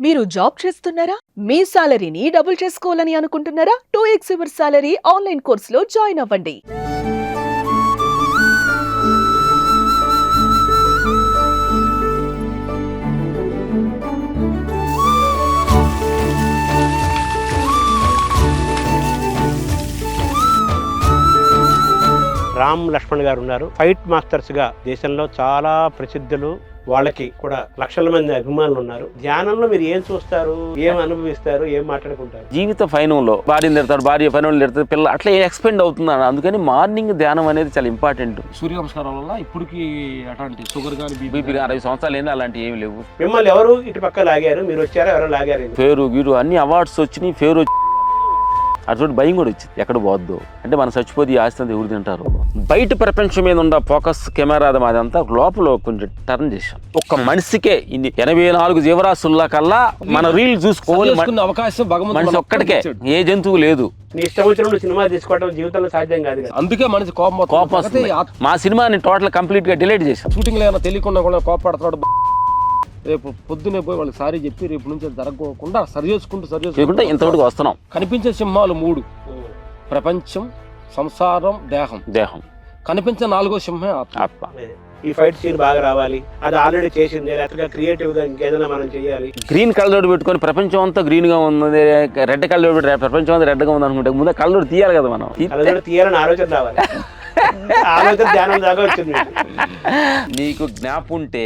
మీరు జాబ్ చేస్తున్నారా? మీ సాలరీని డబుల్ చేసుకోవాలని అనుకుంటున్నారా? 2x యువర్ సాలరీ ఆన్లైన్ కోర్సులో జాయిన్ అవ్వండి. రామ్ లక్ష్మణ్ గారు ఉన్నారు. ఫైట్ మాస్టర్స్ గా దేశంలో చాలా ప్రసిద్ధులు. వాళ్ళకి కూడా లక్షల మంది అభిమానులు ఉన్నారు. ధ్యానంలో మీరు ఏం చూస్తారు, ఏం అనుభవిస్తారు, ఏం మాట్లాడుకుంటారు? జీవిత పయనంలో భార్యను తిడతాడు, భార్య పైన తిడతాడు, పిల్లలు అట్లా ఎక్స్పెండ్ అవుతున్నాడు. అందుకని మార్నింగ్ ధ్యానం అనేది చాలా ఇంపార్టెంట్. సూర్య నమస్కారం వల్ల ఇప్పటికి అట్లాంటి షుగర్ కానీ బీపీ 60 సంవత్సరాలు ఏంది అలాంటివి ఏమి లేవు. మిమ్మల్ని ఎవరు ఇటు పక్క లాగారు? మీరు వచ్చారా? ఎవరు లాగారు? పేరు గీరు అన్ని అవార్డ్స్ వచ్చినాయి. పేరు అటువంటి భయం కూడా వచ్చింది, ఎక్కడ పోద్దు అంటే మనం చచ్చిపోతే ఈ ఆస్తి అంతా ఎవరు తింటారు. బయట ప్రపంచం మీద ఉన్న ఫోకస్ కెమెరా అదంతా లోపల కొంచెం టర్న్ చేశాం. ఒక్క మనిషికే ఇన్ని 84 జీవరాశుల్లా కల్లా మన రీల్ చూసుకోవాలి అవకాశం మనిషి ఒక్కడికే, ఏ జంతువు లేదు. నీ ఇష్టం వచ్చినప్పుడు సినిమా తీసుకోవడం జీవితంలో సాధ్యం కాదు. అందుకే మనిషి కోపం వస్తుంది. మా సినిమాని టోటల్ కంప్లీట్ గా డిలీట్ చేశాం. షూటింగ్ లో ఏమైనా తెలియకుండా కూడా కోపడుతున్నాడు. రేపు పొద్దునే పోయి వాళ్ళకి సారీ చెప్పి రేపు నుంచి జరగకుండా సరి చేసుకుంటూ ఇంతవరకు వస్తున్నాం. కనిపించే సింహాలు 3: ప్రపంచం, సంసారం, దేహం. కనిపించే 4వ సింహమే ఆత్మ. ఈ ఫైట్ సీన్ బాగా రావాలి, అది ఆల్రెడీ చేసింది, లేకపోతే క్రియేటివ్ గా ఇంకేదైనా మనం చేయాలి. గ్రీన్ కలర్ పెట్టుకొని ప్రపంచం అంతా గ్రీన్ గా ఉంది, రెడ్ కలర్ పెట్టి ప్రపంచం అంతా రెడ్ గా ఉంది అనుకుంటే ముందే కలర్ తీయాలి కదా. మనం కలర్ తీయాలని ఆలోచన రావాలి. ఆలోచన ధ్యానం దాకా వచ్చింది. నీకు జ్ఞాపం ఉంటే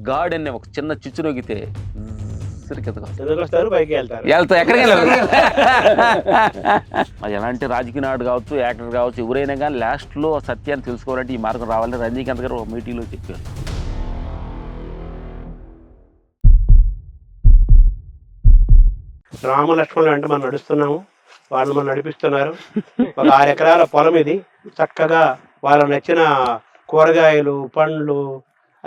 గాడ్ అనే ఒక చిన్న చుచ్చు నొగితే వస్తారు, పైకి వెళ్తారు. ఎక్కడికి వెళ్ళారు. అది ఎలాంటి రాజకీయ నాడు కావచ్చు, యాక్టర్ కావచ్చు, ఎవరైనా కానీ లాస్ట్ లో సత్యాన్ని తెలుసుకోవాలంటే ఈ మార్గం రావాలని రజనీకాంత్ గారు ఒక మీటింగ్ లో చెప్పారు. రామ లక్ష్మణులు అంటే మనం నడుస్తున్నాము, వాళ్ళు మనం నడిపిస్తున్నారు. ఒక 6 ఎకరాల పొలం ఇది. చక్కగా వాళ్ళకు నచ్చిన కూరగాయలు, పండ్లు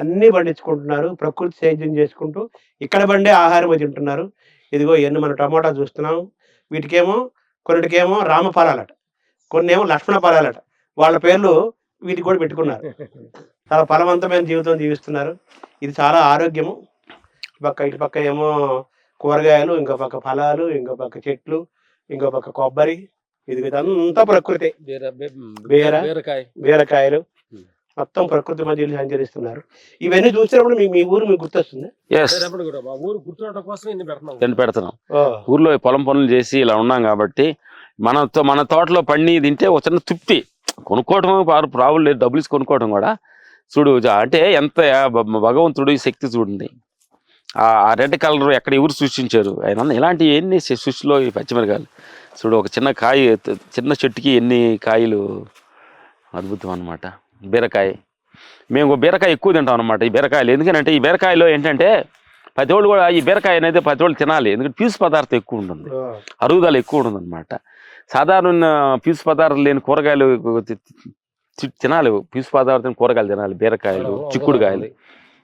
అన్నీ పండించుకుంటున్నారు. ప్రకృతి సేద్యం చేసుకుంటూ ఇక్కడ పండే ఆహారం తింటున్నారు. ఇదిగో ఎన్ని మనం టమోటా చూస్తున్నాం. కొన్నిటికేమో రామ ఫలాలట, కొన్ని ఏమో లక్ష్మణ ఫలాలట. వాళ్ళ పేర్లు వీటికి కూడా పెట్టుకున్నారు. చాలా ఫలవంతమైన జీవితం జీవిస్తున్నారు. ఇది చాలా ఆరోగ్యము. ఇటు పక్క ఏమో కూరగాయలు, ఇంకో పక్క ఫలాలు, ఇంకో పక్క చెట్లు, ఇంకో పక్క కొబ్బరి. ఇదంతా ప్రకృతి. బీరకాయలు మొత్తం ప్రకృతి మధ్యలో సంచరిస్తున్నారు. ఇవన్నీ చూసినప్పుడు మీ ఊరు మీకు గుర్తొస్తుంది. పెడుతున్నాం. ఊర్లో పొలం పనులు చేసి ఇలా ఉన్నాం కాబట్టి మన తోటలో పండి తింటే ఒక చిన్న తృప్తి. కొనుక్కోవటం ప్రాబ్లం లేదు, డబ్బులు ఇచ్చి కొనుక్కోవటం కూడా. చూడు అంటే ఎంత భగవంతుడు శక్తి చూడండి. ఆ రెడ్ కలర్ ఎక్కడ ఎవరు సృష్టించారు? ఆయన ఇలాంటి ఎన్ని సృష్టిలో ఈ పచ్చిమిరకాయలు చూడు. ఒక చిన్న కాయ, చిన్న చెట్టుకి ఎన్ని కాయలు, అద్భుతం అనమాట. బీరకాయ, మేము బీరకాయ ఎక్కువ తింటాం అనమాట. ఈ బీరకాయలు ఎందుకంటే ఈ బీరకాయలో ఏంటంటే ప్రతి వాళ్ళు కూడా ఈ బీరకాయ అనేది ప్రతి వాళ్ళు తినాలి. ఎందుకంటే పీసు పదార్థం ఎక్కువ ఉంటుంది, అరుగుదల ఎక్కువ ఉంటుంది అనమాట. సాధారణ పీసు పదార్థాలు లేని కూరగాయలు తినాలి, పీసు పదార్థం కూరగాయలు తినాలి. బీరకాయలు, చిక్కుడుకాయలు.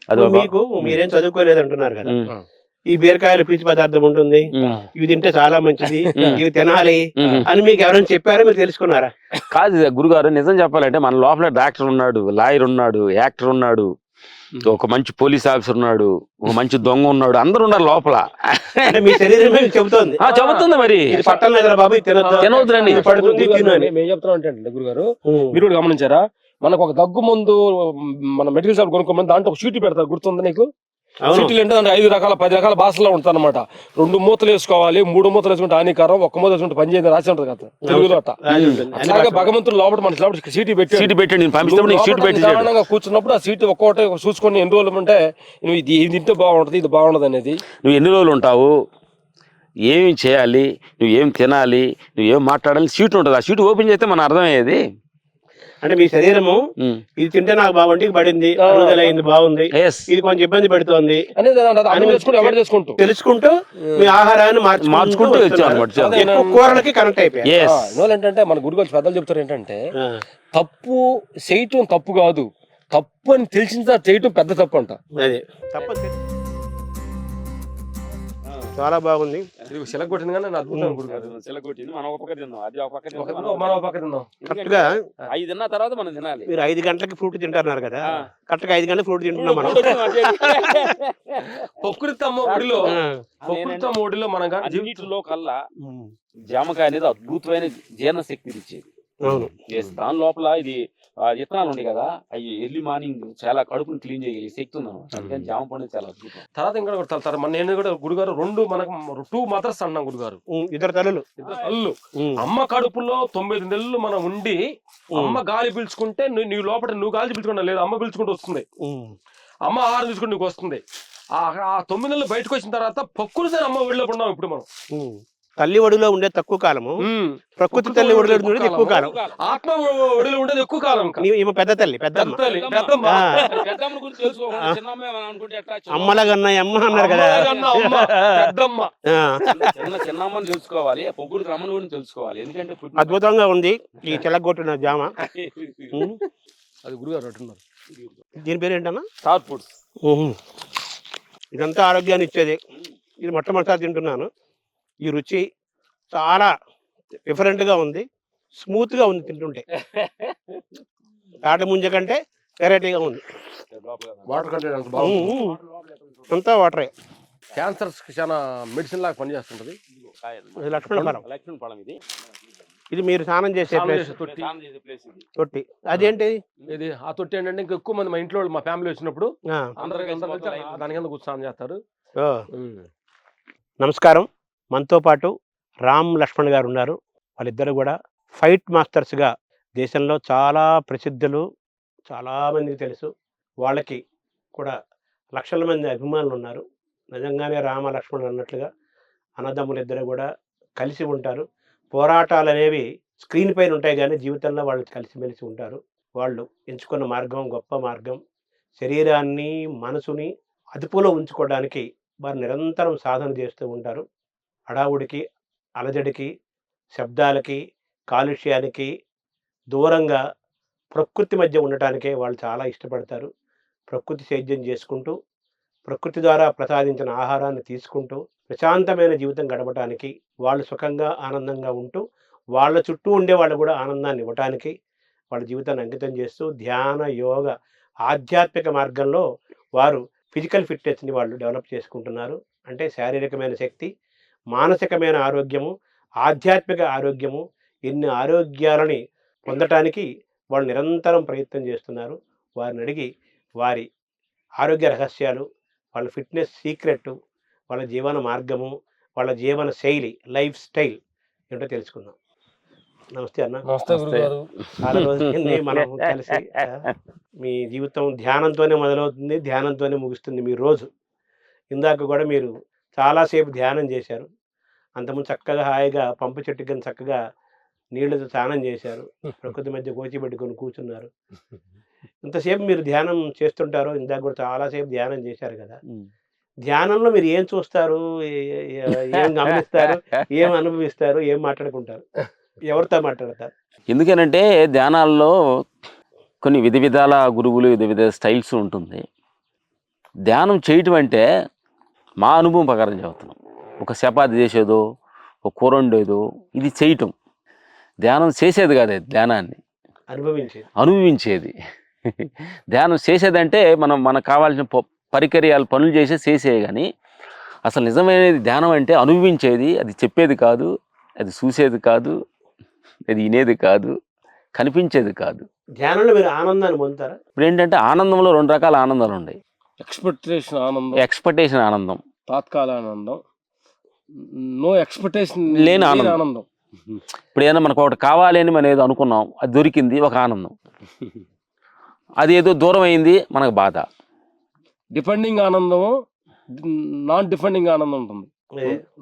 అది మీకు మీరేం చదువుకోలేదు అంటున్నారు కదా, ఈ బీరకాయలు పీచు పదార్థం ఉంటుంది, ఇవి తింటే చాలా మంచిది, ఇవి తినాలి అని మీకు ఎవరైనా చెప్పారో మీరు తెలుసుకున్నారా? కాదు గురుగారు, నిజం చెప్పాలంటే మన లోపల డాక్టర్ ఉన్నాడు, లాయర్ ఉన్నాడు, యాక్టర్ ఉన్నాడు, ఒక మంచి పోలీస్ ఆఫీసర్ ఉన్నాడు, ఒక మంచి దొంగ ఉన్నాడు, అందరు ఉన్నారు లోపల. మీ శరీరమే చెబుతుంది. చెబుతుంది మరి పట్టణ బాబు తినవద్దని పడుతుంది. మేము చెప్తున్నాం అంటే గురుగారు, మీరు కూడా గమనించారా, మనకు ఒక దగ్గు ముందు మన మెడికల్ షాప్ కొనుక్కోమని దాంట్లో ఒక షీట్ పెడతారు, గుర్తుంది నీకు? సీట్లు ఏంటంటే 5 రకాల 10 రకాల భాషలో ఉంటుంది అనమాట. 2 మూతలు వేసుకోవాలి, 3 మూతలు వేసుకుంటే హానికరం, 1 మూత వేసుకుంటే పని చేయదు రాసి ఉంటుంది కదా తెలుగులో. అలాగే భగవంతుడు లోపల మన సీటు పెట్టి కూర్చున్నప్పుడు ఆ సీటు ఒక్కొక్కటి చూసుకొని ఎన్ని రోజులు ఉంటే నువ్వు ఇది తింటే బాగుంటుంది, ఇది బాగుండదు అనేది. నువ్వు ఎన్ని రోజులు ఉంటావు, ఏమి చేయాలి, నువ్వేం తినాలి, నువ్వేం మాట్లాడాలి, సీటు ఉంటుంది. ఆ సీటు ఓపెన్ చేస్తే మన అర్థమయ్యేది. అంటే మీ శరీరము ఇది తింటే నాకు బాగుంటికి పడింది, అయింది, బాగుంది, ఇది కొంచెం ఇబ్బంది పెడుతోంది తెలుసుకుంటూ మీ ఆహారాన్ని మార్చుకుంటూ కూరలకి కనెక్ట్ అయిపోయాయి. ఏంటంటే మన గురుగారు పెద్దలు చెప్తారు ఏంటంటే, తప్పు చేయటం తప్పు కాదు, తప్పు అని తెలిసిన చేయటం పెద్ద తప్పు అంట. అదే తప్పు. చాలా బాగుంది. సెలెక్ట్ కొట్టింది కానీ అద్భుతం గురుగారు. చిలకొట్టింది మనం ఒక పక్క తిందాం, అది ఒక పక్క తిందాం, మనం పక్క తిందాం. కరెక్ట్ గా 5 తిన్న తర్వాత మనం తినాలి. మీరు 5 గంటలకి ఫ్రూట్ తింటున్నారు కదా, కరెక్ట్ గా 5 గంటలకు ఫ్రూట్ తింటున్నాం మనం. ప్రకృతమ్మ ఒడిలో మనం అన్నిటిలో కల్లా జామకాయ అనేది అద్భుతమైన జీర్ణశక్తిని ఇచ్చేది. అవును. దాని లోపల ఇది విత్తనాలు ఉన్నాయి కదా, అవి ఎర్లీ మార్నింగ్ చాలా కడుపుని క్లీన్ చేయగలిగే శక్తి ఉంది అన్నమాట. అందుకని జామ పండు చాలా అద్భుతం. తర్వాత ఇంకా కొడతారు మన నేను కూడా గురుగారు 2 మదర్స్ అన్నాం గురుగారు, 2 తల్లులు. అమ్మ కడుపులో 9 నెలలు మనం ఉండి అమ్మ గాలి పీల్చుకుంటే నువ్వు లోపల నువ్వు గాలి పీల్చుకుంటా లేదు, అమ్మ పీల్చుకుంటూ వస్తుంది. అమ్మ ఆహారం తీసుకుంటే నీకు వస్తుంది. ఆ 9 నెలలు బయటకు వచ్చిన తర్వాత పక్కులసారి అమ్మ ఒడిలో ఉన్నాం ఇప్పుడు మనం. తల్లి ఒడిలో ఉండే తక్కువ కాలము, ప్రకృతి తల్లి ఒడిలో ఉండేది ఎక్కువ కాలం, ఆత్మ ఒడిలో ఉండేది ఎక్కువ కాలం. ఈమె పెద్ద తల్లి, పెద్దమ్మ. అమ్మలాగా అమ్మ అన్నారు కదా, పెద్దమ్మ. చిన్నమ్మని తెలుసుకోవాలి, పొగ్గుడు అమ్మని కూడా తెలుసుకోవాలి. ఎందుకంటే అద్భుతంగా ఉంది ఈ చెలగొట్టిన జామ. అది గురుగారు అంటున్నారు. దీని పేరు ఏంటన్నా? Star foods. ఇదంతా ఆరోగ్యాన్ని ఇచ్చేది. ఇది మొట్టమొదటిసారి తింటున్నాను. ఈ రుచి చాలా డిఫరెంట్గా ఉంది, స్మూత్గా ఉంది తింటుంటే. తాటి ముంజ కంటే వెరైటీగా ఉంది. వాటర్ కంటెంట్ అంతా వాటరే. క్యాన్సర్ చాలా మెడిసిన్ లాగా పనిచేస్తుంటది. లక్ష్మణ ఫలం ఇది మీరు స్నానం చేసే తొట్టి. అదేంటి ఇది? ఆ తొట్టి ఏంటంటే ఇంకా ఎక్కువ మంది మా ఇంట్లో మా ఫ్యామిలీ వచ్చినప్పుడు అందరూ దాని కింద కూర్చొని స్నానం చేస్తారు. నమస్కారం. మనతో పాటు రామ్ లక్ష్మణ్ గారు ఉన్నారు. వాళ్ళిద్దరు కూడా ఫైట్ మాస్టర్స్గా దేశంలో చాలా ప్రసిద్ధులు, చాలామందికి తెలుసు. వాళ్ళకి కూడా లక్షల మంది అభిమానులు ఉన్నారు. నిజంగానే రామ లక్ష్మణ్ అన్నట్లుగా అన్నదమ్ములు ఇద్దరు కూడా కలిసి ఉంటారు. పోరాటాలు అనేవి స్క్రీన్ పైన ఉంటాయి కానీ జీవితంలో వాళ్ళు కలిసిమెలిసి ఉంటారు. వాళ్ళు ఎంచుకున్న మార్గం గొప్ప మార్గం. శరీరాన్ని మనసుని అదుపులో ఉంచుకోవడానికి వారు నిరంతరం సాధన చేస్తూ ఉంటారు. హడావుడికి, అలజడికి, శబ్దాలకి, కాలుష్యానికి దూరంగా ప్రకృతి మధ్య ఉండటానికే వాళ్ళు చాలా ఇష్టపడతారు. ప్రకృతి సేద్యం చేసుకుంటూ, ప్రకృతి ద్వారా ప్రసాదించిన ఆహారాన్ని తీసుకుంటూ ప్రశాంతమైన జీవితం గడపడానికి, వాళ్ళు సుఖంగా ఆనందంగా ఉంటూ వాళ్ళ చుట్టూ ఉండే వాళ్ళు కూడా ఆనందాన్ని ఇవ్వటానికి వాళ్ళ జీవితాన్ని అంకితం చేస్తూ ధ్యాన, యోగ, ఆధ్యాత్మిక మార్గంలో వారు ఫిజికల్ ఫిట్నెస్ని వాళ్ళు డెవలప్ చేసుకుంటున్నారు. అంటే శారీరకమైన శక్తి, మానసికమైన ఆరోగ్యము, ఆధ్యాత్మిక ఆరోగ్యము, ఎన్ని ఆరోగ్యాలని పొందటానికి వాళ్ళు నిరంతరం ప్రయత్నం చేస్తున్నారు. వారిని అడిగి వారి ఆరోగ్య రహస్యాలు, వాళ్ళ ఫిట్నెస్ సీక్రెట్, వాళ్ళ జీవన మార్గము, వాళ్ళ జీవన శైలి, లైఫ్ స్టైల్ ఏంటో తెలుసుకుందాం. నమస్తే అన్న. నమస్తే గురుగారు. చాలా రోజులైంది మనం కలిసి. మీ జీవితం ధ్యానంతోనే మొదలవుతుంది, ధ్యానంతోనే ముగుస్తుంది మీ రోజు. ఇందాక కూడా మీరు చాలాసేపు ధ్యానం చేశారు. అంతకుముందు చక్కగా హాయిగా పంపు చెట్టు కింద చక్కగా నీళ్లతో స్నానం చేశారు. ప్రకృతి మధ్య గోచి పెట్టుకొని కూర్చున్నారు. ఇంతసేపు మీరు ధ్యానం చేస్తుంటారు, ఇందాక కూడా చాలాసేపు ధ్యానం చేశారు కదా. ధ్యానంలో మీరు ఏం చూస్తారు, ఏం గమనిస్తారు, ఏం అనుభవిస్తారు, ఏం మాట్లాడుకుంటారు, ఎవరితో మాట్లాడతారు? ఎందుకనంటే ధ్యానాల్లో కొన్ని విధాల గురువులు, వివిధ స్టైల్స్ ఉంటుంది. ధ్యానం చేయటం అంటే మా అనుభవం ప్రకారం చెబుతున్నాం. ఒక చపాతి చేసేదో, ఒక కూర వండేదో ఇది చేయటం. ధ్యానం చేసేది కాదు, ధ్యానాన్ని అనుభవించేది. ధ్యానం చేసేదంటే మనకు కావాల్సిన పరికర్యాలు పనులు చేసేది కానీ అసలు నిజమైనది ధ్యానం అంటే అనుభవించేది. అది చెప్పేది కాదు, అది చూసేది కాదు, అది వినేది కాదు, కనిపించేది కాదు. ధ్యానంలో మీరు ఆనందాన్ని పొందుతారా? ఇప్పుడు ఏంటంటే ఆనందంలో 2 రకాల ఆనందాలు ఉన్నాయి. ఎక్స్పెక్టేషన్ ఆనందం, తాత్కాల ఆనందం, నో ఎక్స్పెక్టేషన్ లేని ఆనందం. ఇప్పుడు ఏదైనా మనకు ఒకటి కావాలి అని మనం ఏదో అనుకున్నాం, అది దొరికింది, ఒక ఆనందం. అది ఏదో దూరం అయింది, మనకు బాధ. డిపెండింగ్ ఆనందము, నాన్ డిపెండింగ్ ఆనందం ఉంటుంది.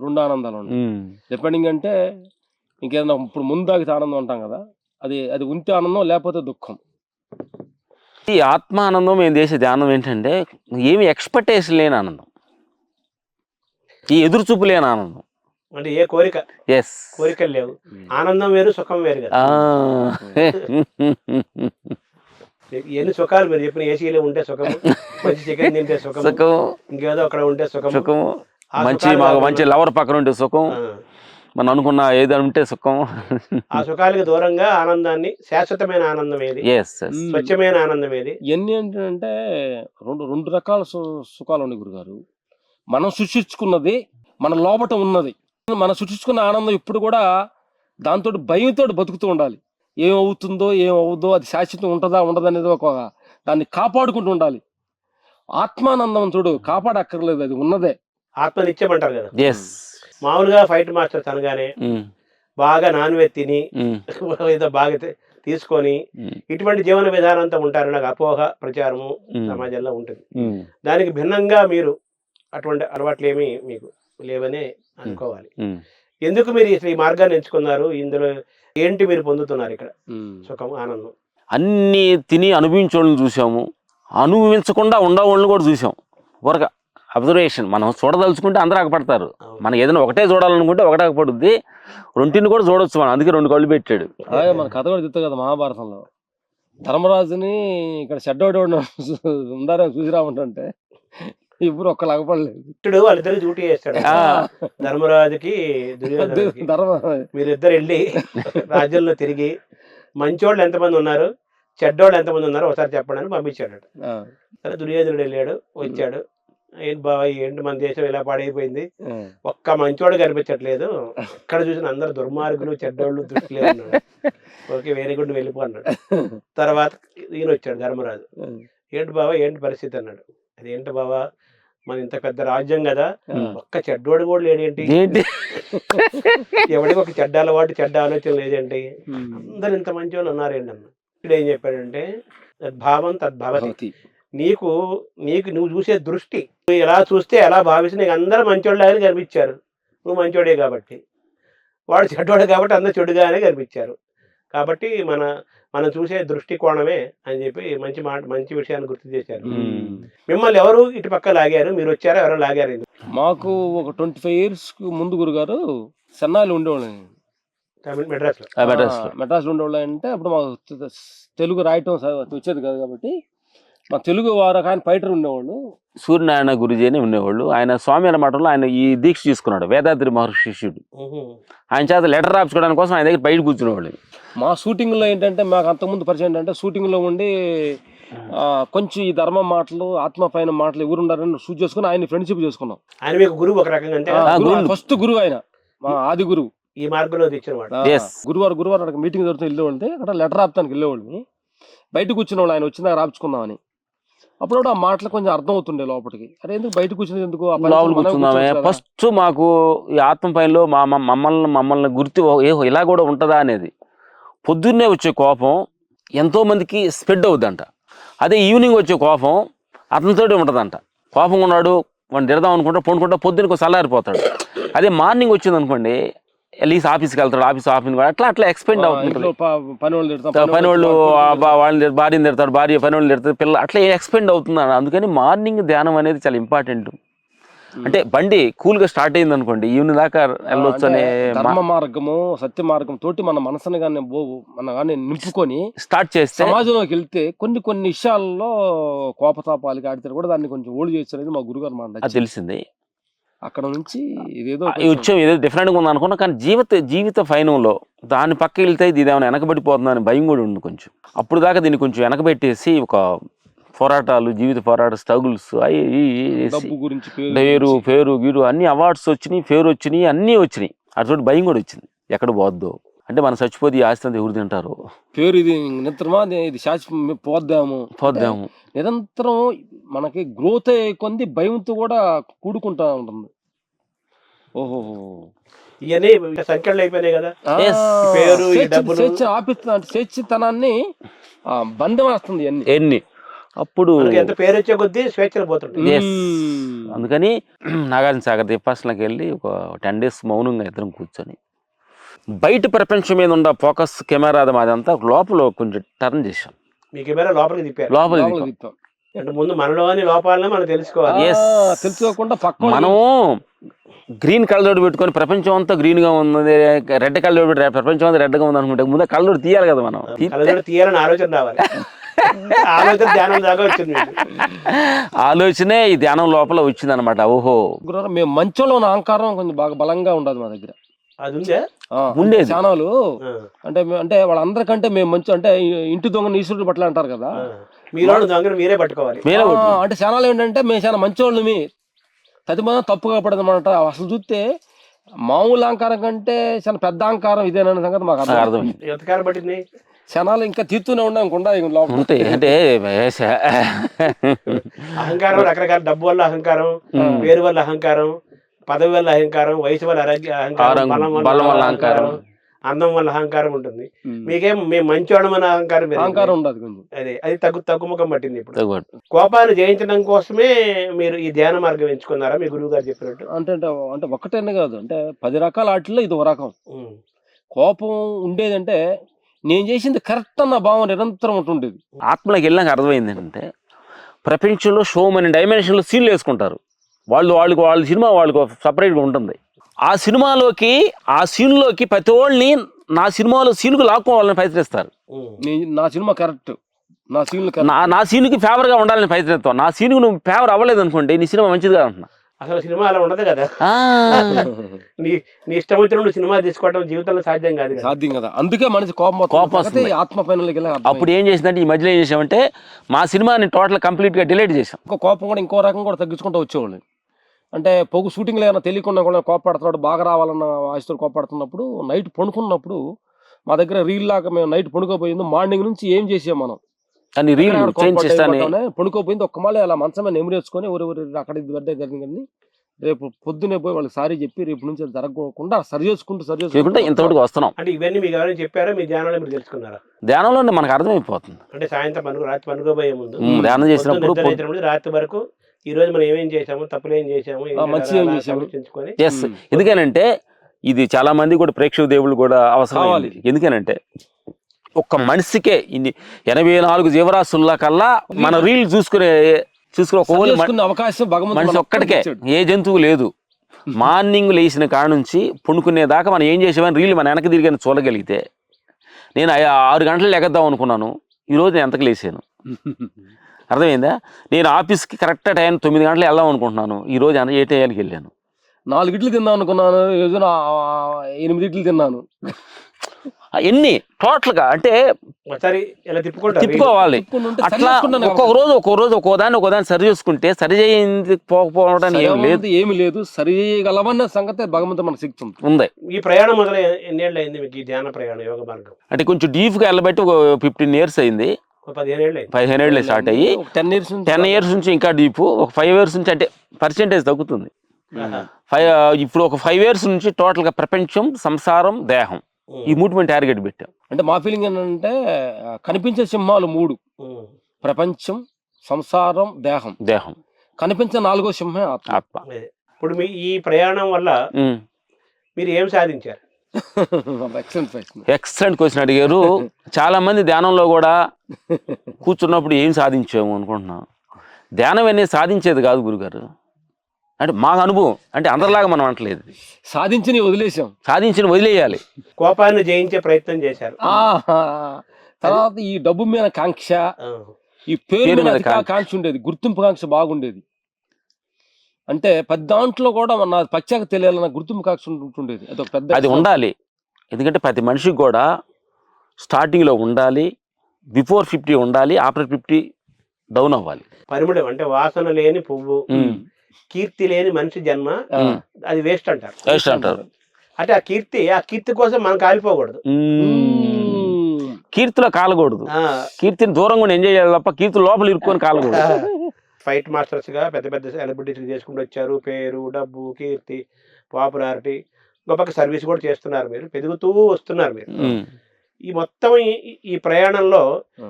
2 ఆనందాలు ఉంటాయి. డిపెండింగ్ అంటే ఇంకేదైనా ఇప్పుడు ముందాగితే ఆనందం అంటాం కదా, అది ఉంటే ఆనందం, లేకపోతే దుఃఖం. ఈ ఆత్మ ఆనందం మేము చేసే ధ్యానం ఏంటంటే ఏమి ఎక్స్పెక్టేషన్ లేని ఆనందం, ఈ ఎదురు చూపు లేని ఆనందం. అంటే ఏ కోరికలు లేవు, ఆనందం వేరు, సుఖం వేరు కదా. ఎన్ని సుఖాలు మీరు చెప్పిన, ఏసీలో ఉంటే సుఖము, మంచి చికెన్ తింటే సుఖము, ఇంకేదో అక్కడ ఉంటే సుఖము, ఆ మంచి సుఖాలు మాకు కాకుండా- మంచి లవర్ పక్కన ఉంటే సుఖం, ఆ, మనం అనుకున్న ఏదైనా ఉంటే సుఖం. ఆ సుఖాలకు దూరంగా ఆనందాన్ని, శాశ్వతమైన ఆనందం ఏది, ఎస్ స్వచ్ఛమైన ఆనందం ఏది? ఇవన్నీ ఏంటంటే రెండు రకాల సుఖాలు ఉన్నాయి గురుగారు. మనం సృష్టించుకున్నది, మన లోపట ఉన్నది. మనం సృష్టించుకున్న ఆనందం ఇప్పుడు కూడా దాంతో భయంతో బతుకుతూ ఉండాలి. ఏమవుతుందో ఏమవుద్దో, అది శాశ్వతం ఉంటుందా ఉండదా అనేది ఒక దాన్ని కాపాడుకుంటూ ఉండాలి. ఆత్మానందం చూడు కాపాడక్కర్లేదు, అది ఉన్నదే. ఆత్మ నిత్యం అంటారు కదా. ఎస్. మామూలుగా ఫైట్ మాస్టర్స్ అనగానే బాగా నాన్ వెజ్ తిని ఏదో బాగా తీసుకొని ఇటువంటి జీవన విధానంతో ఉంటారు. నాకు అపోహ ప్రచారము సమాజంలో ఉంటుంది. దానికి భిన్నంగా మీరు అటువంటి అలవాట్లు ఏమి మీకు లేవనే అనుకోవాలి. ఎందుకు మీరు ఈ మార్గాన్ని ఎంచుకున్నారు? ఇందులో ఏంటి మీరు పొందుతున్నారు ఇక్కడ సుఖం, ఆనందం? అన్ని తిని అనుభవించోళ్ళని చూసాము, అనుభవించకుండా ఉండవాళ్ళని కూడా చూసాం. ఊరక అబ్జర్వేషన్. మనం చూడదలుచుకుంటే అందరూ ఆగపడతారు. మనం ఏదైనా ఒకటే చూడాలనుకుంటే ఒకటే ఆగపడుద్ది. రెంటిని కూడా చూడొచ్చు మనం, అందుకే 2 కళ్ళు పెట్టాడు. అలాగే మన కథ కూడా చెప్తాం కదా మహాభారతంలో, ధర్మరాజుని ఇక్కడ షడ్డోడు ఉండారని చూసి రామంటే ఇప్పుడు ఒక్క లాగపడలేదు. ఇప్పుడు వాళ్ళిద్దరు డ్యూటీ చేస్తాడు. ధర్మరాజుకి దుర్యోధనుడికి. మీరిద్దరు వెళ్ళి రాజ్యంలో తిరిగి మంచోళ్ళు ఎంతమంది ఉన్నారు, చెడ్డోళ్ళు ఎంతమంది ఉన్నారు ఒకసారి చెప్పండి అని పంపించాడు. సరే దుర్యోధనుడు వెళ్ళాడు, వచ్చాడు. ఏంటి బాబా, ఏంటి మన దేశం ఇలా పాడైపోయింది, ఒక్క మంచోడు కనిపించట్లేదు, ఎక్కడ చూసిన అందరు దుర్మార్గులు, చెడ్డోళ్ళు, దృష్టిలే ఉన్నాడు. ఓకే, వెరీ గుడ్, వెళ్ళిపో అన్నాడు. తర్వాత ఈయన వచ్చాడు ధర్మరాజు. ఏంటి బాబా, ఏంటి పరిస్థితి అన్నాడు. అదేంటి బాబా, మన ఇంత పెద్ద రాజ్యం కదా, ఒక్క చెడ్డోడు కూడా లేడేంటి, ఎవరికి ఒక చెడ్డ అలవాటు, చెడ్డ ఆలోచన లేదేంటి, అందరు ఇంత మంచి వాళ్ళు ఉన్నారేంటి అన్న. ఇప్పుడు ఏం చెప్పాడంటే, తద్భావం తద్భవతి. నీకు నువ్వు చూసే దృష్టి, నువ్వు ఎలా చూస్తే ఎలా భావిస్తే నీకు అందరూ మంచోళ్ళగానే కనిపించారు. నువ్వు మంచోడే కాబట్టి, వాడు చెడ్డోడే కాబట్టి అందరూ చెడుగానే కనిపించారు. కాబట్టి మనం చూసే దృష్టి కోణమే అని చెప్పి మంచి విషయాన్ని గుర్తు చేశారు. మిమ్మల్ని ఎవరు ఇటు పక్క లాగారు, మీరు వచ్చారా, ఎవరో లాగారు? మాకు ఒక 25 years ముందు గురుగారు చెన్నైలో ఉండేవాళ్ళం. మెడ్రాస్లో ఉండేవాళ్ళు అంటే అప్పుడు మాకు తెలుగు రాయటం వచ్చేది కాదు కాబట్టి మా తెలుగు వారు ఆయన ఫైటర్ ఉండేవాళ్ళు. సూర్యనారాయణ గురుజీ అని ఉండేవాళ్ళు. ఆయన స్వామి అన్న మాటలో ఆయన ఈ దీక్ష తీసుకున్నాడు, వేదాద్రి మహర్షి శిష్యుడు. ఆయన చేత లెటర్ రాపించుకోవడానికి కోసం ఆయన దగ్గర బయట కూర్చునేవాళ్ళు. మా షూటింగ్లో ఏంటంటే మాకు అంతకుముందు పరిచయం ఏంటంటే, షూటింగ్లో ఉండి కొంచెం ఈ ధర్మ మాటలు, ఆత్మ పైన మాటలు ఎవరు ఉండారని షూట్ చేసుకుని ఆయన ఫ్రెండ్షిప్ చేసుకున్నాం. ఆయన మీకు గురువు ఒక రకంగా, ఫస్ట్ గురువు ఆయన, మా ఆది గురువు. ఈ మార్గంలో తెచ్చినవాడు. గురువారం అక్కడ మీటింగ్ జరుగుతుంది, వెళ్ళేవాళ్ళి అక్కడ లెటర్ రాపుతానికి వెళ్ళేవాళ్ళని. బయట కూర్చునేవాళ్ళు, ఆయన వచ్చిందా రాపించుకుందామని. అప్పుడు ఆ మాటలు కొంచెం అర్థం అవుతుండే లోపలికి. అరే ఎందుకు బయట కూర్చునేది, ఎందుకు లోపల కూర్చుందామే. ఫస్ట్ మాకు ఈ ఆత్మ పైనలో మమ్మల్ని గుర్తు ఇలా కూడా ఉంటుందా అనేది. పొద్దున్నే వచ్చే కోపం ఎంతో మందికి స్ప్రెడ్ అవుద్దంట. అదే ఈవినింగ్ వచ్చే కోపం అతనితోటి ఉంటుందంట. కోపం ఉన్నాడు, వాడిని తిడదాం అనుకుంటా పండుకుంటా పొద్దున్న చల్లారిపోతాడు. అదే మార్నింగ్ వచ్చింది అనుకోండి, ఎల్లీస్ ఆఫీస్కి వెళ్తాడు, ఆఫీస్ అట్లా ఎక్స్పెండ్ అవుతుంది. పని వాళ్ళు వాళ్ళని భార్యని తిడతాడు, భార్య పని వాళ్ళు తిడతాడు, పిల్లలు అట్లా ఎక్స్పెండ్ అవుతుంది. అందుకని మార్నింగ్ ధ్యానం అనేది చాలా ఇంపార్టెంట్. అంటే బండి కూల్గా స్టార్ట్ అయింది అనుకోండి, ఈవినింగ్ దాకా వెళ్ళొచ్చు అనే ధర్మ మార్గము, సత్య మార్గం తోటి మన మనసుని కానీ నింపుకొని స్టార్ట్ చేస్తే సమాజంలోకి వెళ్తే కొన్ని విషయాల్లో కోపతాపాలకి ఆడితే కూడా దాన్ని కొంచెం ఓడి చేయొచ్చు అనేది మా గురుగారు మాట తెలిసింది. అక్కడ నుంచి ఇదేదో ఏదో డిఫరెంట్గా ఉంది అనుకున్నా, కానీ జీవిత ఫైనంలో దాని పక్క వెళ్తే ఇది ఏమైనా వెనకబడిపోతుందా అని భయం కూడా ఉంది కొంచెం. అప్పుడు దాకా దీన్ని కొంచెం వెనకబెట్టేసి ఒక పోరాటాలు, జీవిత పోరాట స్ట్రగుల్స్ పేరు గీరు అన్ని అవార్డ్స్ వచ్చినాయి, పేరు వచ్చినాయి, అన్నీ వచ్చినాయి. అటు భయం కూడా వచ్చింది, ఎక్కడ పోద్దో అంటే మనం చచ్చిపోతే ఈ ఆస్తి అంతా ఎవరు తింటారు, పేరు ఇది నిరంతరమా, ఇది పోద్దాము నిరంతరం మనకి గ్రోత్ అయ్యే కొంది భయంతో కూడా కూడుకుంటా ఉంటుంది. ఓహో, ఇవన్నీ సంఖ్యలు అయిపోయినాయి కదా. పేరు స్వేచ్ఛతనాన్ని బంధం వేస్తుంది ఎన్ని. అప్పుడు ఎంత పేరు వచ్చే కొద్దీ స్వేచ్ఛలు పోతుంది. అందుకని నాగార్జున సాగర్ దీపాసనకి వెళ్ళి ఒక 10 days మౌనంగా ఇద్దరం కూర్చొని బయట ప్రపంచం మీద ఉన్న ఫోకస్ కెమెరా మాదంతా లోపల కొంచెం టర్న్ చేశాం. మీ కెమెరా లోపలికి తిప్పారు. లోపలికి తిప్పాం. అంటే ముందు మనలోని లోపాలని మనం తెలుసుకోవాలి. తెలుసుకోకుండా మనం గ్రీన్ కలర్ పెట్టుకొని ప్రపంచం అంతా గ్రీన్ గా ఉంది, రెడ్ కలర్ పెట్టి ప్రపంచం అంతా రెడ్ గా ఉంది అనుకుంటే ముందు కలర్ తీయాలి కదా. మనం కలర్ తీయాలని ఆలోచన రావాలి. ఆలోచన ధ్యానం దాకా వచ్చింది మీకు. ఆలోచనే ఈ ధ్యానం లోపల వచ్చింది అనమాట. ఓహో గురుగారు మేము మంచంలో ఉన్న అహంకారం కొంచెం బాగా బలంగా ఉండదు మా దగ్గర. అది ఉందే. ఉండేది. ధ్యానాలు ఆ, అంటే వాళ్ళందరికంటే మేము మంచి అంటే ఇంటి దొంగ ఈశ్వరుడు పట్ల అంటారు కదా. ఆ. మీరు దగ్గర మీరే పట్టుకోవాలి. మీరే కొట్టు. అంటే శానాలు ఏంటంటే మేము చాలా మంచోళ్ళు, మీ ప్రతి మనం తప్పుగా పడదు అనమాట. అసలు చూస్తే మామూలు అహంకారం కంటే చాలా పెద్ద అహంకారం ఇదేనన్న సంగతి మాకు నాకు అర్థం. అర్థమైంది. ఎంతకాలం పట్టింది? క్షణాలు ఇంకా తీరుతూనే ఉన్నాం గుండా లోపల. ఉంటాయి అంటే అహంకారం రకరకాల, డబ్బు వల్ల అహంకారం, పేరు వల్ల అహంకారం, పదవి వల్ల అహంకారం, వయసు వల్ల అహంకారం, బలం వల్ల అహంకారం, అందం వల్ల అహంకారం ఉంటుంది. మీకేం మేము మంచి వాడమని అహంకారం పెరిగింది. అహంకారం ఉండదు కొంచెం. అది తగ్గుముఖం పట్టింది. ఇప్పుడు కోపాన్ని జయించడం కోసమే మీరు ఈ ధ్యాన మార్గం ఎంచుకున్నారా మీ గురువు గారు చెప్పినట్టు? అంటే ఒక్కటేనే కాదు, అంటే 10 రకాల ఆటల్లో ఇది ఒక రకం. ఉమ్. కోపం ఉండేదంటే నేను చేసింది కరెక్ట్ అన్న భావం నిరంతరం ఉంటుండేది. ఆత్మలోకి వెళ్ళాక అర్థమైంది ఏంటంటే ప్రపంచంలో షో మనీ డైమెన్షన్లో సీన్లు వేసుకుంటారు. వాళ్ళ సినిమా వాళ్ళకు సపరేట్గా ఉంటుంది. ఆ సినిమాలోకి ఆ సీన్లోకి ప్రతి వాళ్ళని నా సినిమాలో సీన్కు లాక్కోవాలని ప్రయత్నిస్తారు. నా సినిమా కరెక్ట్, నా సీన్లు నా సీన్కి ఫేవర్గా ఉండాలని ప్రయత్నిస్తావు. నా సీన్కి నువ్వు ఫేవర్ అవ్వలేదు అనుకోండి, నీ సినిమా మంచిదిగా అంటున్నా. అసలు సినిమా అలా ఉండదు కదా. నీ ఇష్టం వచ్చినప్పుడు సినిమా తీసుకోవడం జీవితంలో సాధ్యం కాదు కదా. సాధ్యం కదా. అందుకే మనిషి కోపం వస్తుంది. ఆత్మ పైన అప్పుడు ఏం చేసిందంటే ఈ మధ్యలో ఏం చేసామంటే మా సినిమాని టోటల్ కంప్లీట్గా డిలీట్ చేసాం. కోపం కూడా ఇంకో రకం కూడా తగ్గించుకుంటూ వచ్చేవాళ్ళు. అంటే పొగు షూటింగ్లో ఏమైనా తెలియకుండా కూడా కోపడుతున్నాడు, బాగా రావాలన్న ఆశతో కోపడుతున్నప్పుడు నైట్ పండుకున్నప్పుడు మా దగ్గర రీల్ లాగా మేము నైట్ పండుకోపోయింది. మార్నింగ్ నుంచి ఏం చేసాం మనం అని రీల్ చేంజ్ చేస్తాను. పండుకోపోయింది ఒక్క మళ్ళీ అలా మంచమే నెమిరేసుకొని ఊరి అక్కడ ఇది గడ్డ జరిగింది. రేపు పొద్దునే పోయి వాళ్ళకి సారీ చెప్పి రేపు నుంచి జరగకుండా సరి చేసుకుంటూ ఇంతవరకు వస్తున్నాం. అంటే ఇవన్నీ మీకు ఎవరైనా చెప్పారా? మీ ధ్యానంలో మీరు తెలుసుకున్నారా? ధ్యానంలో మనకు అర్థమైపోతుంది. అంటే సాయంత్రం రాత్రి పనుకోబోయే ముందు ధ్యానం చేసినప్పుడు రాత్రి వరకు ఈ రోజు మనం ఏమేం చేసాము, తప్పులు ఏం చేసాము, మంచి ఏం చేసాము. ఎస్. ఎందుకనంటే ఇది చాలా మంది కూడా ప్రేక్షక దేవుళ్ళు కూడా అవసరం. ఎందుకనంటే ఒక్క మనిషికే ఇన్ని 84 జీవరాశుల కల్లా మన రీల్ చూసుకునే అవకాశం మనిషి ఒక్కడికే, ఏ జంతువు లేదు. మార్నింగ్ లేచిన కాడ నుంచి పండుకునే దాకా మనం ఏం చేసామని రీల్ మన వెనక తిరిగి చూడగలిగితే, నేను 6 గంటలు ఎగద్దాం అనుకున్నాను, ఈరోజు నేను ఎంతకు లేసాను. అర్థమైందా? నేను ఆఫీస్కి కరెక్ట్ టైం 9 గంటలు వెళ్దాం అనుకుంటున్నాను, ఈరోజు ఏ టైంకి వెళ్ళాను. 4 ఇడ్లు తిందాం అనుకున్నాను, 8 ఇడ్లు తిన్నాను. ఎన్ని టోటల్గా అంటే తిప్పుకోవాలి. అట్లా ఒక్కొక్క రోజు ఒక్కోదాన్ని సరి చేసుకుంటే సరి చేయకపోవడానికి ఏమి లేదు. సరి చేయగలమన్న సంగతి భగవంతుడు మన శక్తి ఉంది. ఈ ప్రయాణం మొదలు ఎన్నేళ్ళు అయింది మీకు? ఈ ధ్యాన ప్రయాణం, యోగ మార్గం అంటే కొంచెం డీప్గా వెళ్ళబట్టి 15 years అయింది. 15 ఏళ్ళు స్టార్ట్ అయ్యి 10 years నుంచి ఇంకా డీప్. ఒక 5 years నుంచి అంటే పర్సెంటేజ్ తగ్గుతుంది. ఇప్పుడు ఒక 5 years నుంచి టోటల్గా ప్రపంచం, సంసారం, దేహం ఈ 3 టార్గెట్ పెట్టాం. అంటే మా ఫీలింగ్ ఏంటంటే కనిపించే సింహాలు 3: ప్రపంచం, సంసారం, దేహం. కనిపించే 4వ సింహం ఆత్మ. ఇప్పుడు మీ ఈ ప్రయాణం వల్ల మీరు ఏం సాధించారు? ఎక్సలెంట్ క్వశ్చన్ అడిగారు. చాలా మంది ధ్యానంలో కూడా కూర్చున్నప్పుడు ఏం సాధించాము అనుకుంటున్నాం. ధ్యానం అనేది సాధించేది కాదు గురుగారు. అంటే మాకు అనుభవం, అంటే అందరిలాగా మనం అంటలేదు. సాధించిన వదిలేయాలి. కోపాన్ని జయించే ప్రయత్నం చేశారు. తర్వాత ఈ డబ్బు మీద కాంక్ష, ఈ పేరు మీద కాంక్ష ఉండేది, గుర్తింపు కాంక్ష బాగుండేది. అంటే 10 దాంట్లో కూడా మన పచ్చాక తెలియాలన్న గుర్తింపు కాంక్ష ఉంటుండేది. అది ఉండాలి. ఎందుకంటే ప్రతి మనిషికి కూడా స్టార్టింగ్లో ఉండాలి, బిఫోర్ 50 ఉండాలి, ఆఫ్టర్ 50 డౌన్ అవ్వాలి. పరిమళం అంటే వాసన లేని పువ్వు, కీర్తి లేని మనిషి జన్మ అది వేస్ట్ అంటారు. అంటే ఆ కీర్తి కోసం మనం కాలిపోకూడదు, కీర్తిలో కాలకూడదు. కీర్తిని దూరంగా ఎంజాయ్ చేయాలి తప్ప కీర్తి లోపల ఇరుక్కొని కాలకూడదు. ఫైట్ మాస్టర్స్ గా పెద్ద సెలబ్రిటీస్ చేసుకుంటూ వచ్చారు. పేరు, డబ్బు, కీర్తి, పాపులారిటీ, గొప్ప సర్వీస్ కూడా చేస్తున్నారు. మీరు పెరుగుతూ వస్తున్నారు. మీరు ఈ మొత్తం ఈ ప్రయాణంలో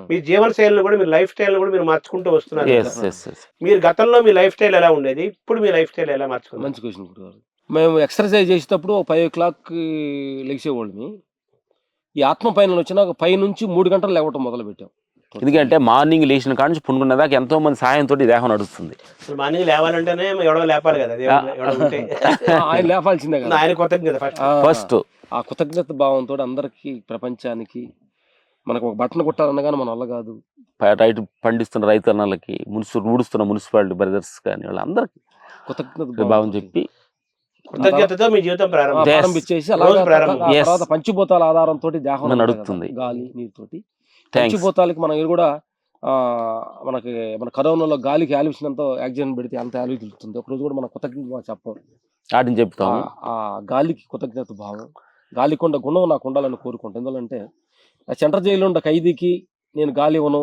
మీ జీవన శైలిని కూడా, మీ లైఫ్ స్టైల్ కూడా మీరు మార్చుకుంటూ వస్తున్నారు. మీరు గతంలో మీ లైఫ్ స్టైల్ ఎలా ఉండేది, ఇప్పుడు మీ లైఫ్ స్టైల్ ఎలా మార్చుకున్నారు? మంచి క్వశ్చన్. మేము ఎక్సర్సైజ్ చేసేటప్పుడు 5 o'clock లెగిసేవాళ్ళని. ఈ ఆత్మ పైన వచ్చిన 5 నుంచి 3 గంటలు లేవటం మొదలు పెట్టాం. ఎందుకంటే మార్నింగ్ లేచిన కాడ నుంచి పుండుకునే దాకా ఎంతో మంది సాయంతో దేహం నడుస్తుంది. మార్నింగ్ లేవాలంటేనే ఎవడో లేపాలి కదా, ఆయన లేపాల్సిందే కదా. ఆయన కృతజ్ఞత ఫస్ట్. ఆ కృతజ్ఞత భావంతో అందరికి, ప్రపంచానికి మనకు ఒక బట్టను కుట్టాలన్నా కానీ మన వల్ల కాదు. రైతు పండిస్తున్న రైతన్నలకి ఊడుస్తున్న మున్సిపాలిటీ బ్రదర్స్ కానీ వాళ్ళందరికీ కృతజ్ఞత భావం చెప్పి కృతజ్ఞతతో మీ జీవితం ప్రారంభించేసి రోజు అలాగే ప్రారంభం. తర్వాత పంచభూతాల ఆధారంతో దేహం నడుస్తుంది. గాలి నీరుతోటి థ్యాంక్స్. పంచభూతాలకి మనం ఇది కూడా మనకి మన కరోనాలో గాలికి ఆలిసినంత ఆక్సిజన్ పెడితే అంత ఆలి తెలుస్తుంది. ఒకరోజు కూడా మనం కృతజ్ఞత చెప్పం, వాటిని చెప్తాం. ఆ గాలికి కృతజ్ఞత భావం, గాలికొండ గుణం నాకు ఉండాలని కోరుకుంటాను. ఎందుకంటే సెంట్రల్ జైల్లో ఉండే ఖైదీకి నేను గాలి ఇవ్వను,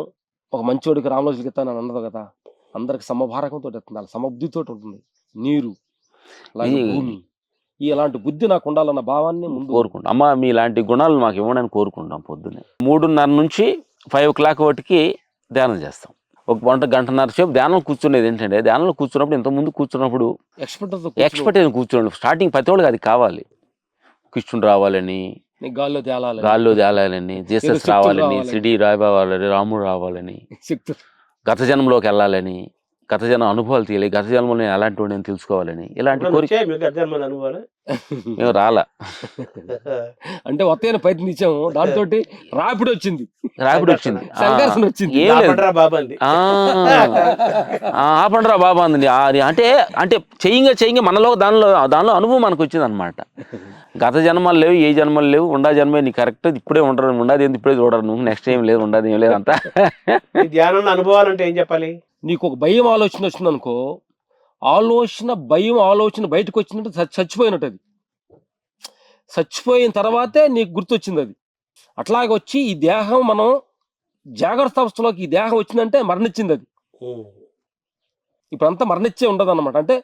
ఒక మంచోడికి రామలోజులకి ఇస్తాను అన్నది కదా. అందరికి సమభారకంతో ఇస్తుంది, సమబుద్ధితో ఉంటుంది. నీరు అలాగే భూమి, ఇలాంటి బుద్ధి నాకు ఉండాలన్న భావాన్ని ముందు కోరుకుంటాం. అమ్మ మీ ఇలాంటి గుణాలు మాకు ఇవ్వడానికి కోరుకుంటాం. పొద్దున్నే 3:30 నుంచి 5 o'clock వరకు ధ్యానం చేస్తాం. ఒక గంటన్నర సేపు ధ్యానం కూర్చునేది ఏంటంటే, ధ్యానంలో కూర్చున్నప్పుడు ఇంతకుముందు కూర్చున్నప్పుడు ఎక్స్పర్ట్ అయిన కూర్చోండి. స్టార్టింగ్ ప్రతి వాళ్ళకి అది కావాలి. కృష్ణుడు రావాలని, గాల్లో తేలాలని, జీసస్ రావాలని, సిడి రావాలని, రాముడు రావాలని, గత జన్మలోకి వెళ్ళాలని, గత జన్మ అనుభవాలు తెలియాలి, గత జన్మలో నేను ఎలాంటి వాడిని తెలుసుకోవాలని, ఇలాంటి కోరిక మేము రాలా. అంటే ఒత్తైన ప్రయత్నించాము, దాంతో రాపిడి వచ్చింది, సంఘర్షణ వచ్చింది. ఏం లేదు, ఆపండ్రా బాబా అంది. అంటే అంటే చెయ్యంగా మనలో దానిలో అనుభవం మనకు వచ్చింది అనమాట. గత జన్మలు లేవు, ఏ జన్మలు లేవు, ఉండా జన్మే నీ కరెక్ట్, ఇప్పుడే ఉండరు, ఉండదు ఏంది ఇప్పుడే చూడరు నువ్వు, నెక్స్ట్ ఏం లేదు, ఉండదు ఏం లేదు అంతా. ధ్యానంలో అనుభవాలు అంటే ఏం చెప్పాలి? నీకు ఒక భయం ఆలోచన వచ్చింది అనుకో, భయం ఆలోచన బయటకు వచ్చినట్టు చచ్చిపోయినట్టు, అది చచ్చిపోయిన తర్వాతే నీకు గుర్తొచ్చింది అది. అట్లాగే వచ్చి ఈ దేహం మనం జాగ్రత్త అవస్థలోకి ఈ దేహం వచ్చిందంటే మరణించింది అది. ఇప్పుడంతా మరణించే ఉండదు అనమాట. అంటే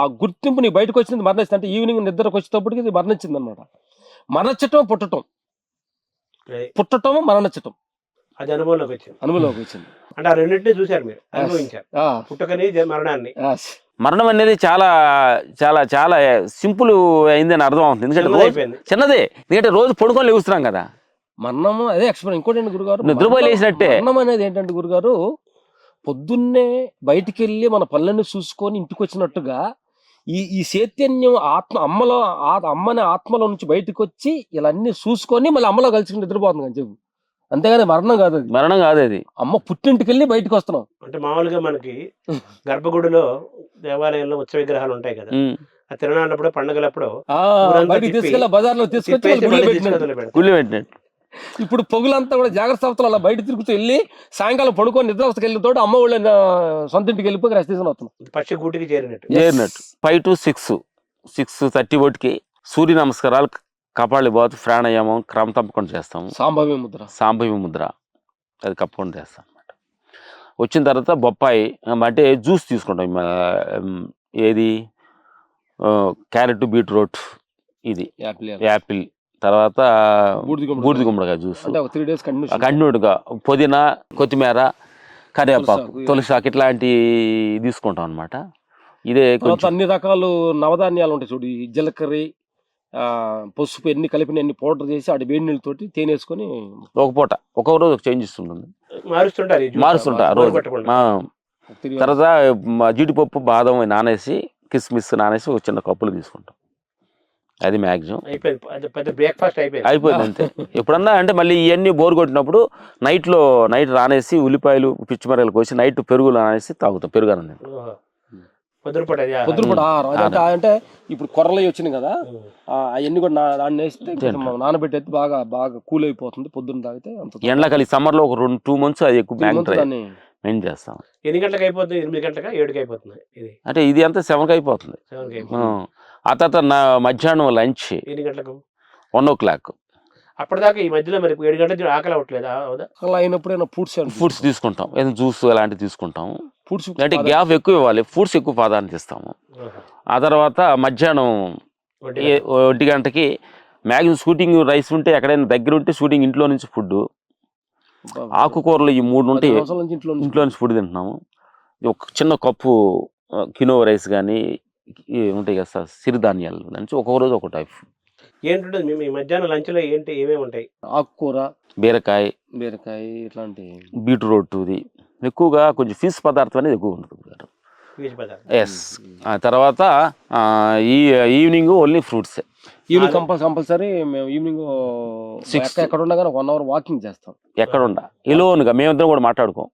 ఆ గుర్తింపు నీ బయటకు వచ్చింది మరణించింది అంటే ఈవినింగ్ నిద్రకు వచ్చేటప్పటికి ఇది మరణించింది అనమాట. మరణించటం పుట్టటం మరణించటం అది అనుభవంలోకి వచ్చింది. అంటే ఆ రెండింటినీ చూశారు మీరు, అనుభవించారు, పుట్టుకని మరణాన్ని. మరణం అనేది చాలా చాలా చాలా సింపుల్ అయిందని అర్థం అవుతుంది. ఎందుకంటే చిన్నదే, ఎందుకంటే రోజు పడుకొని లేస్తున్నాం కదా. మరణం అదే ఎక్స్పీరియన్స్. ఇంకోటి ఏంటి గురుగారు, నిద్రపోయి లేచినట్టే. మరణం అనేది ఏంటంటే గురుగారు, పొద్దున్నే బయటికి వెళ్ళి మన పనులన్నీ చూసుకొని ఇంటికి వచ్చినట్టుగా ఈ చైతన్యం అమ్మని ఆత్మలో నుంచి బయటకు వచ్చి ఇలా అన్ని చూసుకొని మళ్ళీ అమ్మలో కలిసి నిద్రపోతుంది అని చెప్పు. అంతేగాని మరణం కాదు అది. మరణం కాదు అది. అమ్మ పుట్టింటికి వెళ్ళి బయటకు వస్తున్నాం. అంటే మామూలుగా మనకి గర్భగుడిలో దేవాలయంలో ఉత్సవ విగ్రహాలు ఉంటాయి కదా, ఆ తిరణాలప్పుడు పండుగలప్పుడు బయటికి తీసుకెళ్ళి బజార్లో తీసుకొచ్చి గుళ్ళు పెట్టినట్టు. ఇప్పుడు పొగులంతా కూడా జాగ్రత్త అవస్థలు అలా బయట తిరుగుతూ వెళ్ళి సాయంకాలం పడుకొని నిద్ర అవస్థకి వెళ్ళిన తోటి అమ్మ వాళ్ళ సొంత ఇంటికి వెళ్ళిపోయి రెస్ట్ తీసుకుని వస్తున్నాం. పక్షి గూటికి చేరినట్టు 5 to 6:30 ఒకటికి సూర్య నమస్కారాలు, కపాళి బాతు, ప్రాణాయామం క్రమం తప్పకుండా చేస్తాము. సాంభవి ముద్ర అది కప్పకుండా చేస్తాం అనమాట. వచ్చిన తర్వాత బొప్పాయి అంటే జ్యూస్ తీసుకుంటాం. ఏది క్యారెట్, బీట్రూట్, ఇది యాపిల్, తర్వాత బూడిద గుమ్మడికాయ జ్యూస్ కంటిన్యూగా, పుదీనా, కొత్తిమీర, కరివేపాకు, తులసాకు ఇట్లాంటి తీసుకుంటాం అనమాట. ఇదే అన్ని రకాలు నవధాన్యాలు ఉంటాయి చూడు, జీలకర్ర, పసుపు ఎన్ని కలిపిన ఎన్ని పౌడర్ చేసి అటు వేడి నీళ్ళతోటి తేనేసుకొని ఒక పూట ఒక రోజు చేంజ్ ఇస్తుంటుంది, మారుస్తుంటా రోజు. తర్వాత జీడిపప్పు, బాదం నానేసి, కిస్మిస్ నానేసి ఒక చిన్న కప్పులు తీసుకుంటాం. అది మ్యాక్సిమం అయిపోయింది అంతే. ఎప్పుడన్నా అంటే మళ్ళీ ఇవన్నీ బోర్ కొట్టినప్పుడు నైట్ నానేసి ఉల్లిపాయలు, పిచ్చిమిరకాయలు కోసి నైట్ పెరుగు నానేసి తాగుతాం. పెరుగు అనేది అంటే ఇప్పుడు కొర్రలు వచ్చినాయి కదా, అవన్నీ కూడా దాన్ని వేస్తే నానబెట్టేది బాగా బాగా కూల్ అయిపోతుంది. పొద్దున్న తాగితే ఎండాకాలం సమ్మర్ లో ఒక 2 months అది ఎక్కువ మెయిన్ చేస్తాం. ఎన్ని గంటలకు అయిపోతుంది? 8 గంటలకు 7కి అయిపోతుంది. అంటే ఇది అంతా 7కి అయిపోతుంది. ఆ తర్వాత మధ్యాహ్నం లంచ్ ఎన్ని గంటలకు? 1 o'clock. అప్పటిదాకా ఈ మధ్యలో మరి 7 గంటలకు ఆకలి అవ్వట్లేదు? అలా అయినప్పుడు ఫ్రూట్స్ తీసుకుంటాం, ఏదైనా జ్యూస్ అలాంటివి తీసుకుంటాము. ఫ్రూట్స్ అంటే గ్యాప్ ఎక్కువ ఇవ్వాలి, ఫ్రూట్స్ ఎక్కువ ప్రాధాన్యత ఇస్తాము. ఆ తర్వాత మధ్యాహ్నం 1 గంటకి మ్యాక్సిమం షూటింగ్ రైస్ ఉంటే ఎక్కడైనా దగ్గర ఉంటే షూటింగ్ ఇంట్లో నుంచి ఫుడ్, ఆకుకూరలు ఈ 3 ఉంటే ఇంట్లో నుంచి ఫుడ్ తింటున్నాము. ఒక చిన్న కప్పు కినో రైస్ కానీ ఉంటాయి కదా సార్, సిరిధాన్యాలు నుంచి ఒక్కొక్క రోజు ఒక టైప్. ఏంటంటే మీ మధ్యాహ్నం లంచ్ లో ఏమేమి ఉంటాయి? ఆకుకూర, బీరకాయ ఇట్లాంటి, బీట్రూట్, ఇది ఎక్కువగా కొంచెం ఫిష్ పదార్థం అనేది ఎక్కువ ఉంటుంది. ఎస్. ఆ తర్వాత ఈవినింగ్ ఓన్లీ ఫ్రూట్సే. ఈవినింగ్ కంపల్సరీ మేము ఈవినింగ్ 6 ఎక్కడ ఉన్నా కానీ 1 అవర్ వాకింగ్ చేస్తాం. ఎక్కడ ఉండ ఇలోనుగా మేమిద్దరం కూడా మాట్లాడుకోం.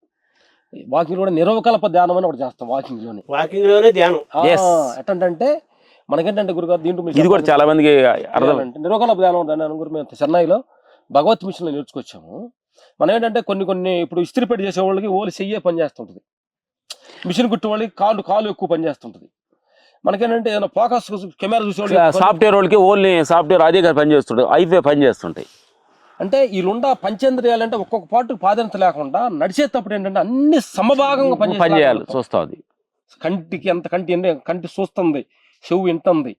వాకింగ్ కూడా నిర్వకల్ప ధ్యానం అని ఒకటి చేస్తాం వాకింగ్ లోనే ధ్యానం. Yes. ఎట్టంటే మనకేంటంటే గురుగారు దీంట్లో ఇది కూడా చాలా మందికి అర్థం. నిర్వకల్ప ధ్యానం దాని గురించి మేము చెన్నైలో భగవత్ మిషన్ లో నేర్చుకొచ్చాము. మనం ఏంటంటే కొన్ని ఇప్పుడు ఇస్త్రీ పెట్టి చేసే వాళ్ళకి ఓన్లీ చెయ్యే పని చేస్తుంటది, మిషన్ కుట్టే వాళ్ళకి కాలు ఎక్కువ పని చేస్తుంటది. మనకేంటంటే ఏదైనా ఫోకస్ కెమెరా చూసే సాఫ్ట్వేర్ వాళ్ళకి ఓన్లీ సాఫ్ట్వేర్ అదే కదా పని చేస్తుంటాయి, అయిపోయి పని చేస్తుంటాయి. అంటే వీళ్ళుండ పంచేంద్రియాలంటే ఒక్కొక్క పాటు ప్రాధాన్యత లేకుండా నడిచేటప్పుడు ఏంటంటే అన్ని సమభాగంగా పని చేయాలి చూస్తుంది. కంటి చూస్తుంది, చెవు వింటుంది,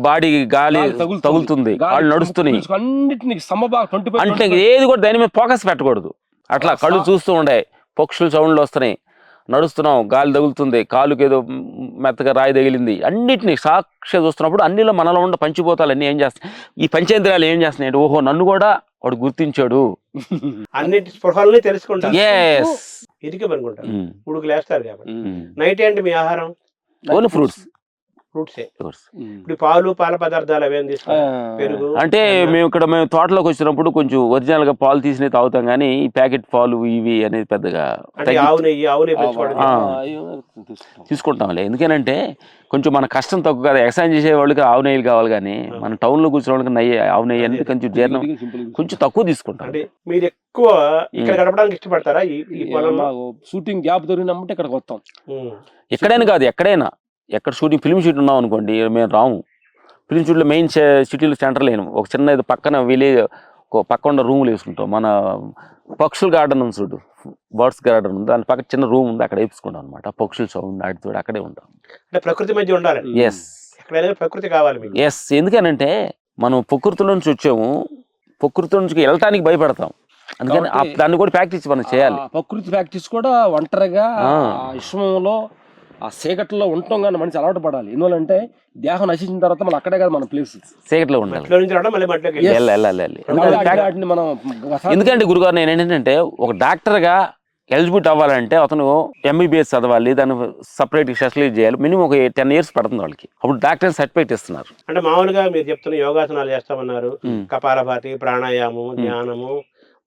బాడీ గాలి తగులుతుంది, కాళ్ళు నడుస్తున్నాయి, అన్నిటిని సమభాగం 20 అంటే ఏది కూడా దాని మీద ఫోకస్ పెట్టకూడదు. అట్లా కళ్ళు చూస్తూ ఉండే పక్షులు సౌండ్లు వస్తున్నాయి, నడుస్తున్నాం, గాలి తగులుతుంది, కాలుకి ఏదో మెత్తగా రాయి తగిలింది, అన్నిటిని సాక్షి చూస్తున్నప్పుడు అన్నిలో మనలో ఉన్న పంచిపోతాలు అన్ని ఏం చేస్తాయి, ఈ పంచేంద్రియాలు ఏం చేస్తున్నాయి అంటే ఓహో నన్ను కూడా వాడు గుర్తించాడు, అన్నిటి స్పృహాలని తెలుసుకుంటారు. ఎస్ అనుకుంటారు. ఉడుకు లేస్తారు కాబట్టి. నైట్ ఏంటి మీ ఆహారం? Only fruits. ఇప్పుడు పాలు పాల పదార్థాలు అవేం తీసుకుంటారు? పెరుగు అంటే మేము తోటలోకి వచ్చినప్పుడు కొంచెం ఒరిజినల్ గా పాలు తీసినవి తాగుతాం, కానీ ఈ ప్యాకెట్ పాలు ఇవి అనేది పెద్దగా ఆవు నెయ్యి తీసుకుంటాంలే. ఎందుకనంటే కొంచెం మన కష్టం తక్కువ కదా, ఎక్సర్సైజ్ చేసే వాళ్ళకి ఆవు నెయ్యిలు కావాలి, కానీ మన టౌన్ లో కూర్చున్న వాళ్ళకి ఆవు నెయ్యి అనేది కొంచెం జీర్ణం కొంచెం తక్కువ తీసుకుంటాం. అంటే మీరు ఎక్కువ ఇక్కడ గడపడానికి ఇష్టపడతారా? ఈ పొలంలో షూటింగ్ గ్యాప్ దొరికినప్పుడు ఇక్కడికి వస్తాం. ఎక్కడైనా కాదు, ఎక్కడ షూటింగ్ ఫిల్మ్ షూట్ ఉన్నాం అనుకోండి, మేము రాము. ఫిల్మ్ షూట్లో మెయిన్ సిటీలో సెంటర్ లేను, ఒక చిన్న ఇది పక్కన విలేజ్ పక్క ఉన్న రూములు వేసుకుంటాం. మన పక్షుల గార్డెన్ ఉంది చూడు, బర్డ్స్ గార్డెన్ ఉంది, దాని పక్కన చిన్న రూమ్ ఉంది, అక్కడ వేసుకుంటాం అనమాట. పక్షుల సౌండ్ ఆడితో అక్కడే ఉంటాం. అంటే ప్రకృతి మధ్య ఉండాలి. ఎస్, ప్రకృతి కావాలి. ఎస్, ఎందుకనంటే మనం ప్రకృతి నుంచి వచ్చాము, ప్రకృతి నుంచి వెళ్ళటానికి భయపడతాం, అందుకని దాన్ని కూడా ప్రాక్టీస్ మనం చేయాలి. ప్రకృతి ప్రాక్టీస్ కూడా ఒంటరిగా విశ్వంలో ఆ చీకట్లో ఉంటాం, కానీ మనిషి అలవాటు పడాలి. ఎందువల్లంటే దేహం నశించిన తర్వాత మనం అక్కడే కదా మన ప్లేస్, చీకట్లో ఉండాలి. ఎందుకంటే గురుగారు నేను ఏంటంటే ఒక డాక్టర్ గా ఎలిజిబిలిటీ అవ్వాలంటే అతను MBBS చదవాలి, దాన్ని సపరేట్ స్పెషలైజ్ చేయాలి. మినిమం ఒక 10 years పడుతుంది వాళ్ళకి, అప్పుడు డాక్టర్ సర్టిఫికేట్ ఇస్తున్నారు. అంటే మామూలుగా మీరు చెప్తున్న యోగాసనాలు చేస్తామన్నారు, కపాలభాతి, ప్రాణాయామం, ధ్యానము,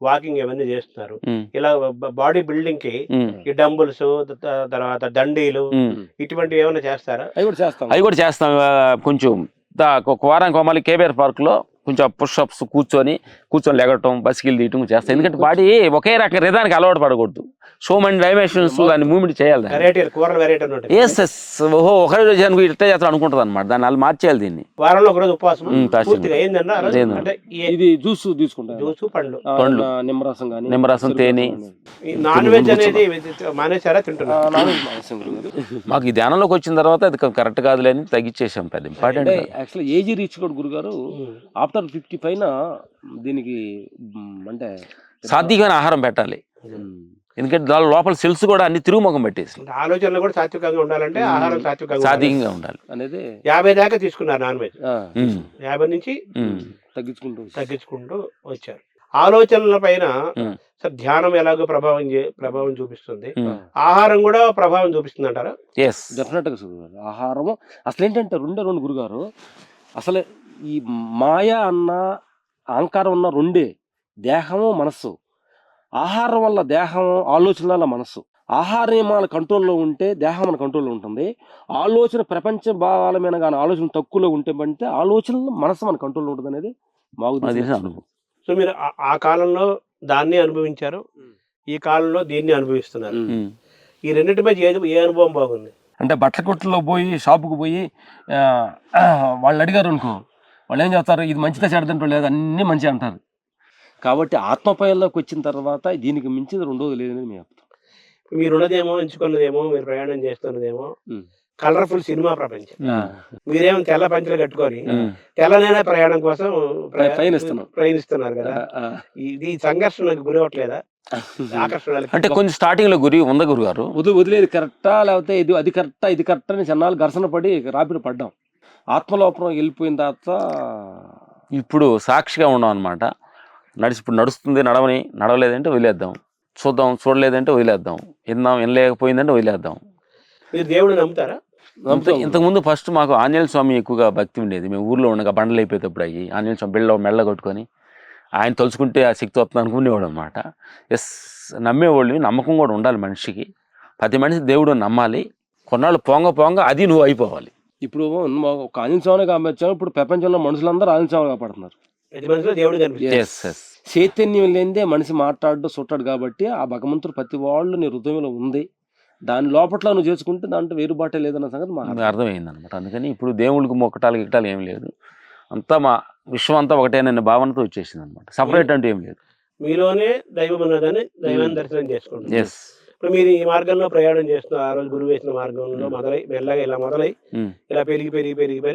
వాకింగ్ ఇవన్నీ చేస్తున్నారు. ఇలా బాడీ బిల్డింగ్ కి ఈ డంబుల్స్, తర్వాత దండీలు ఇటువంటివి ఏమైనా చేస్తారా? అవి కూడా చేస్తాం. కొంచెం ఒక వారానికి మళ్ళీ KBR పార్క్ లో కొంచెం పుషప్స్ కూర్చొని లెగటం, బస్కిల్ తీయటం చేస్తాం. ఎందుకంటే బాడీ ఒకే రకం రిధానికి అలవాటు పడకూడదు, సో మెనీ డైమెన్షన్స్ దాన్ని మూవ్మెంట్ చేయాలి. ఓహో ఒక రోజు ఇట్లా చేస్తాను అనుకుంటుంది అనమాట, దాన్ని వాళ్ళు మార్చేయాలి. దీన్ని వారంలో ఒక రోజు ఉపవాసం, జ్యూస్ తీసుకుంటాం, జ్యూస్, పండ్లు, నిమ్మరసం, తేనె. నాన్ వెజ్ అనేది మానేసారా? తింటున్నారు? మాకు ఈ ధ్యానంలోకి వచ్చిన తర్వాత అది కరెక్ట్ కాదులే అని తగ్గించేసాం. పెద్ద ఇంపార్టెంట్ యాక్చువల్లీ ఏజీ రీచ్ కూడా గురుగారు ఆఫ్టర్ 50 పైన దీనికి అంటే సాత్వికమైన ఆహారం పెట్టాలి. ఎందుకంటే దాని లోపల సెల్స్ కూడా అన్ని తిరుగుముఖం పెట్టేసి, ఆలోచనలు కూడా సాత్వికంగా ఉండాలంటే ఆహారం సాత్వికంగా ఉండాలి అనేది 50 దాకా తీసుకున్నారు నాన్ వెజ్. 50 నుంచి తగ్గించుకుంటూ వచ్చారు. ఆలోచనల పైన ధ్యానం ఎలాగో ప్రభావం చూపిస్తుంది, ఆహారం కూడా ప్రభావం చూపిస్తుంది అంటారా? డెఫినెట్ గా ఆహారము అసలు ఏంటంటే రెండు గురుగారు, అసలు ఈ మాయ అన్న అహంకారం ఉన్న రెండే, దేహము మనస్సు. ఆహారం వల్ల దేహం, ఆలోచన వల్ల మనస్సు. ఆహార నియమాల కంట్రోల్లో ఉంటే దేహం మన కంట్రోల్లో ఉంటుంది. ఆలోచన ప్రపంచ భావాల మీద కానీ ఆలోచన తక్కువలో ఉంటే అంటే ఆలోచనలు మనస్సు మన కంట్రోల్లో ఉంటుంది అనేది మాకు తెలిసిన అనుభవం. సో మీరు ఆ కాలంలో దాన్ని అనుభవించారు, ఈ కాలంలో దీన్ని అనుభవిస్తున్నారు. ఈ రెండింటి మధ్య ఏ అనుభవం బాగుంది? అంటే బట్టల కొట్టులో పోయి షాపుకు పోయి వాళ్ళు అడిగారు అనుకో, వాళ్ళు ఏం చేస్తారు, ఇది మంచిగా చెడదంటూ లేదు, అన్నీ మంచి అంటారు. కాబట్టి ఆత్మపయంలోకి వచ్చిన తర్వాత దీనికి మించింది రెండోది లేదనేది మేము చెప్తాం. మీరున్నదేమో, ఎంచుకున్నదేమో, మీరు ప్రయాణం చేస్తున్నదేమో కలర్ఫుల్ సినిమా ప్రపంచం. మీరేమో తెల్ల పంచలు కట్టుకొని తెల్లనైనా ప్రయాణం కోసం ప్రయాణిస్తున్నారు కదా, ఇది సంఘర్షణకు గురి అవ్వట్లేదా? ఆకర్షణ అంటే కొంచెం స్టార్టింగ్ లో గురి ఉందా గురుగారు? వదిలేదు కరెక్టా లేకపోతే ఇది కరెక్టా అని జనాలు ఘర్షణ పడి రాపిడి పడ్డాం. ఆత్మలోపం వెళ్ళిపోయిన తర్వాత ఇప్పుడు సాక్షిగా ఉన్నాం అనమాట. ఇప్పుడు నడుస్తుంది, నడవలేదంటే వదిలేద్దాం, చూడలేదంటే వదిలేద్దాం, వినలేకపోయిందంటే వదిలేద్దాం. మీరు దేవుడిని నమ్ముతారా? ఇంతకుముందు ఫస్ట్ మాకు ఆంజనేయ స్వామి ఎక్కువగా భక్తి ఉండేది. మేము ఊర్లో ఉండగా బండలు అయిపోయేటప్పుడు అయ్యి ఆంజనేయ స్వామి మెల్ల కొట్టుకొని ఆయన తలుచుకుంటే ఆ శక్తి వస్తుంది అనుకునేవాడు అనమాట. ఎస్, నమ్మేవాళ్ళు. నమ్మకం కూడా ఉండాలి మనిషికి. ప్రతి మనిషి దేవుడు నమ్మాలి. కొన్నాళ్ళు పోంగ అది నువ్వు అయిపోవాలి. ఇప్పుడు ఒక ఆంజనేయ స్వామిని కాపాడాం. ఇప్పుడు ప్రపంచంలో మనుషులందరూ ఆంజనేయ స్వామి కాపాడుతున్నారు. ప్రతి మనిషిలో దేవుడు కనిపిస్తుంది. చైతన్యం లేనిదే మనిషి మాట్లాడు చుట్టాడు. కాబట్టి ఆ భగవంతుడు ప్రతి వాళ్ళు నీ హృదయంలో ఉంది. దాని లోపట్ల నువ్వు చేసుకుంటే దాంట్లో వేరుబాటే లేదన్న సంగతి మాకు అర్థమైంది అనమాట. అందుకని ఇప్పుడు దేవుడికి మొక్కటాలు గిట్టాలు ఏం లేదు. అంతా మా విశ్వం అంతా ఒకటేనన్న భావనతో వచ్చేసింది అనమాట. సపరేట్ అంటే ఏం లేదు. మీలోనే దైవం ఉన్నదని దైవాన్ని దర్శనం చేసుకుంటాం. ఎస్. ఇప్పుడు మీరు ఈ మార్గంలో ప్రయాణం చేస్తున్నారు. ఆ రోజు గురువు వేసిన మార్గంలో మెల్లగా ఇలా మొదలై ఇలా పెరిగి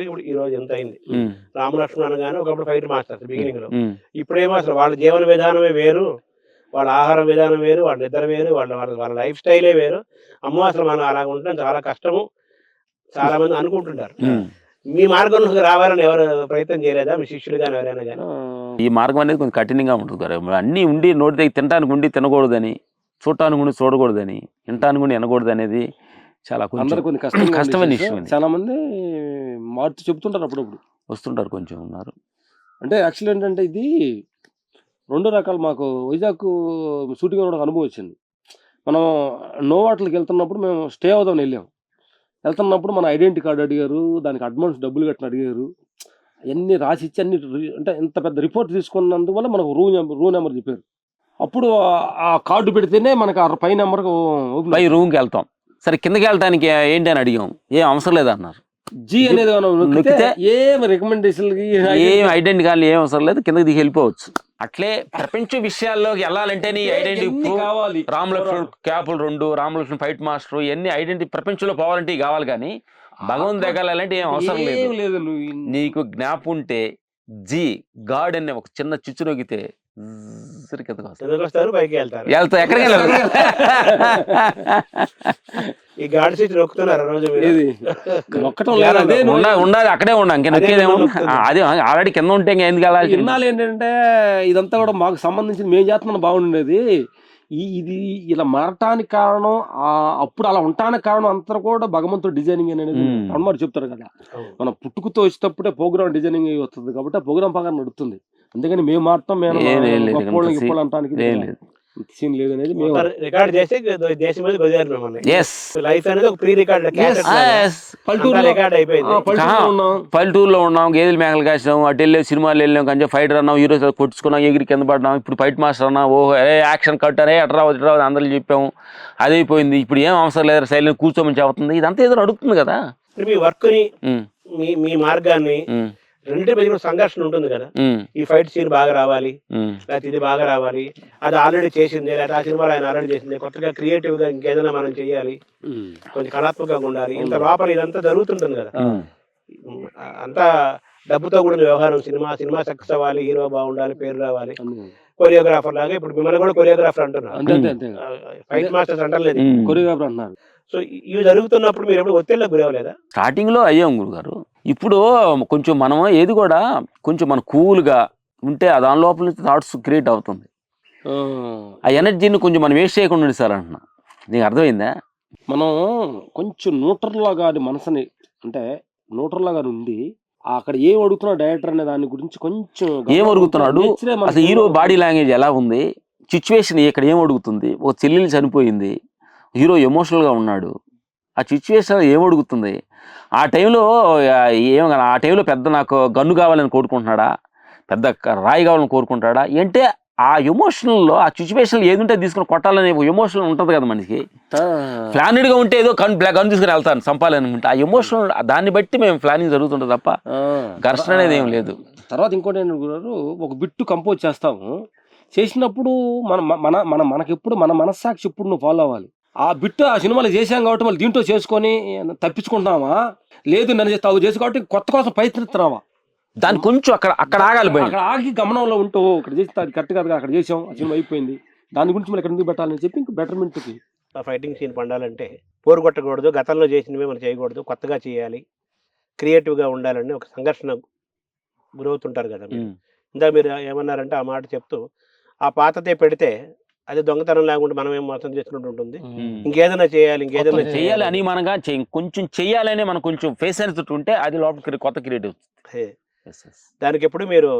ఇప్పుడు ఈ రోజు ఎంత అయింది. రామలక్ష్మణ్ అనగానే ఒకప్పుడు ఫైట్ మాస్టర్స్ బిగినింగ్ లో. ఇప్పుడేమో అసలు వాళ్ళ జీవన విధానమే వేరు, వాళ్ళ ఆహార విధానం వేరు, వాళ్ళ నిద్ర వేరు, వాళ్ళ లైఫ్ స్టైలే వేరు. అమ్మో అసలు మనం అలా ఉంటాం చాలా కష్టము చాలా మంది అనుకుంటుంటారు. మీ మార్గంలోకి రావాలని ఎవరు ప్రయత్నం చేయలేదా, మీ శిష్యులు కానీ ఎవరైనా కానీ? ఈ మార్గం అనేది కొంచెం కఠినంగా ఉంటుంది కదా. అన్నీ ఉండి నోటి దగ్గర తినడానికి ఉండి తినకూడదని, చూడటానికి ఉండి చూడకూడదని, వినటానికి ఉండి వినకూడదు అనేది చాలా కొంచెం కష్టమైన విషయం. చాలా మంది మార్చి చెప్తుంటారు, అప్పుడప్పుడు వస్తుంటారు, కొంచెం ఉన్నారు. అంటే యాక్చువల్ ఏంటంటే ఇది 2 రకాలు. మాకు వైజాగ్ షూటింగ్ కూడా అనుభవం వచ్చింది. మనం నోవాట్లకి వెళ్తున్నప్పుడు మేము స్టే అవుదామని వెళ్తున్నప్పుడు మన ఐడెంటిటీ కార్డు అడిగారు, దానికి అడ్వాన్స్ డబ్బులు కట్టిన అడిగారు. అన్నీ రాసి ఇచ్చి అన్ని అంటే ఇంత పెద్ద రిపోర్ట్ తీసుకున్నందువల్ల మనకు రూమ్ నెంబర్ చెప్పారు. అప్పుడు ఆ కార్డు పెడితేనే మనకు ఆ పై నెంబర్ రూమ్కి వెళ్తాం. సరే కిందకి వెళ్ళడానికి ఏంటి అని అడిగాం. ఏం అవసరం లేదన్నారు. జీ అనేది నొక్కితే ఏం రికమెండేషన్ ఏం ఐడెంటిటీ కార్డు ఏం అవసరం లేదు, కిందకి దిగి వెళ్ళిపోవచ్చు. అట్లే ప్రపంచ విషయాల్లోకి వెళ్ళాలంటే నీ ఐడెంటిటీ కావాలి. రామలక్ష్మణ్ క్యాపులు 2, రామలక్ష్మణ్ ఫైట్ మాస్టర్, ఇవన్నీ ఐడెంటిటీ ప్రపంచంలో పోవాలంటే కావాలి. కానీ భగవంతు దగ్గాలంటే ఏం అవసరం లేదు. నీకు జ్ఞాపం ఉంటే జీ గాడ్ అనే ఒక చిన్న చిచ్చు నొక్కితే వస్తారు, పైకి వెళ్తారు. ఎక్కడికి వెళ్ళాలి. ఈ గాడ్ సీట్ నొక్కుతున్నారు రోజు ఉండాలి, అక్కడే ఉండాలి. ఇంకా నొక్కేదేమో అది ఆల్రెడీ కింద ఉంటే ఇంకా ఎందుకు వెళ్ళాలి. ఇన్నాళ్ళు ఏంటంటే ఇదంతా కూడా మాకు సంబంధించి మేము చేస్తున్నాం బాగుండేది. ఇది ఇలా మారటానికి కారణం, అప్పుడు అలా ఉండటానికి కారణం అంతా కూడా భగవంతుడు డిజైనింగ్ అనేది అమ్మవారు చెప్తారు కదా. మనం పుట్టుకతో వచ్చేటప్పుడే ప్రోగ్రామ్ డిజైనింగ్ వస్తుంది కాబట్టి ఆ ప్రోగ్రామ్ ప్రకారం నడుస్తుంది. అందుకని మేము మాత్రం సీన్ లేదనేది రికార్డ్ చేసి దేశం మీద వదిలేరు మిమ్మల్ని. లైఫ్ అనేది ఒక ప్రీ రికార్డ్ అయిపోయింది. పల్లెటూరులో ఉన్నాం, గేదెలు మేకలు కాసాం, అటు వెళ్ళే సినిమాలు వెళ్ళాం, కొంచెం ఫైటర్ అన్నాం, హీరో కొట్టుకున్నాం, ఎగిరి కింద పడ్డాం. ఇప్పుడు ఫైట్ మాస్టర్ అన్నా, ఓహో యాక్షన్ కట్ అనే ఎట్రా అందరూ చెప్పాము, అదైపోయింది. ఇప్పుడు ఏం అవసరం లేదు, సైలెంట్ కూర్చోమని చెబుతుంది. ఇదంతా ఏదో అడుగుతుంది కదా. మీ వర్క్ ని మీ మార్గాన్ని రెండింటి మధ్య సంఘర్షణ ఉంటుంది కదా. ఈ ఫైట్ సీన్ బాగా రావాలి, లేకపోతే ఇది బాగా రావాలి, అది ఆల్రెడీ చేసింది, లేకపోతే ఆ సినిమాలో ఆయన ఆల్రెడీ చేసింది, కొత్తగా క్రియేటివ్ గా ఇంకేదైనా మనం చెయ్యాలి, కొంచెం కళాత్మకంగా ఉండాలి. ఇంత లోపల ఇదంతా జరుగుతుంటుంది కదా. అంతా డబ్బుతో కూడిన వ్యవహారం. సినిమా సక్సెస్ అవ్వాలి, హీరో బాగుండాలి, పేరు రావాలి, కొరియోగ్రాఫర్ లాగా. ఇప్పుడు మిమ్మల్ని కూడా కొరియోగ్రాఫర్ అంటున్నారు, ఫైట్ మాస్టర్స్ అంటలేదు, కొరియోగ్రాఫర్ అన్నారు. సో ఇవి జరుగుతున్నప్పుడు మీరు ఎప్పుడు ఒత్తిడిలో గురవలేదా? స్టార్టింగ్ లో అయ్యాం గురుగారు. ఇప్పుడు కొంచెం మనం ఏది కూడా కొంచెం మనం కూల్గా ఉంటే దాని లోపల నుంచి థాట్స్ క్రియేట్ అవుతుంది. ఆ ఎనర్జీని కొంచెం మనం వేస్ట్ చేయకుండా సార్ అంటున్నా. నీకు అర్థమైందా? మనం కొంచెం న్యూట్రల్గా కానీ మనసుని అంటే న్యూట్రల్గా కానీ ఉండి అక్కడ ఏం అడుగుతున్నాడు డైరెక్టర్ అనే దాని గురించి కొంచెం ఏం అడుగుతున్నాడు, అసలు హీరో బాడీ లాంగ్వేజ్ ఎలా ఉంది, సిచ్యువేషన్ ఇక్కడ ఏం అడుగుతుంది. ఒక చెల్లెలు చనిపోయింది, హీరో ఎమోషనల్గా ఉన్నాడు, ఆ సిచ్యువేషన్ ఏం అడుగుతుంది. ఆ టైంలో పెద్ద నాకు గన్ను కావాలని కోరుకుంటున్నాడా, పెద్ద రాయి కావాలని కోరుకుంటాడా అంటే ఆ ఎమోషనల్లో ఆ సిచ్యువేషన్ ఏదుంటే తీసుకుని కొట్టాలనే ఎమోషన్ ఉంటుంది కదా మనిషికి. ప్లానెడ్గా ఉంటే ఏదో గన్ తీసుకుని వెళ్తాను చంపాలని అనుకుంటే ఆ ఎమోషనల్ దాన్ని బట్టి మేము ప్లానింగ్ జరుగుతుంటుంది తప్ప ఘర్షణ అనేది ఏం లేదు. తర్వాత ఇంకోటి ఏంటంటే ఒక బిట్టు కంపోజ్ చేస్తాము, చేసినప్పుడు మనకెప్పుడు మన మనస్సాక్షి ఎప్పుడు నువ్వు ఫాలో అవ్వాలి. ఆ బిట్టు ఆ సినిమాలో చేసాం కాబట్టి మళ్ళీ దీంట్లో చేసుకొని తప్పించుకుంటున్నావా, లేదు నన్ను తగు చేసి కాబట్టి కొత్త కోసం ప్రయత్నిస్తున్నావా, దాని కొంచెం అక్కడ ఆగాలి. అక్కడ ఆగి గమనంలో ఉంటూ ఇక్కడ చేసి అది కరెక్ట్ కాదు, అక్కడ చేసాం, ఆ సినిమా అయిపోయింది, దాని గురించి మళ్ళీ ఎక్కడ ఎందుకు పెట్టాలని చెప్పి ఇంక బెటర్మెంట్కి ఫైటింగ్ సీన్ పండాలంటే పోరు కొట్టకూడదు, గతంలో చేసినవి మనం చేయకూడదు, కొత్తగా చేయాలి, క్రియేటివ్గా ఉండాలని ఒక సంఘర్షణ గురవుతుంటారు కదా. ఇందా మీరు ఏమన్నారంటే ఆ మాట చెప్తూ ఆ పాతదే పెడితే అదే దొంగతనం లేకుండా మనం ఏం మోసం చేసినట్టు ఉంటుంది. ఇంకేదైనా చేయాలి, ఇంకేదైనా చేయాలి అని మనగా కొంచెం చెయ్యాలనే మనం కొంచెం ఫేస్ అనేది ఉంటే అది లోపల కొత్త క్రియేటివ్ దానికి ఎప్పుడు మీరు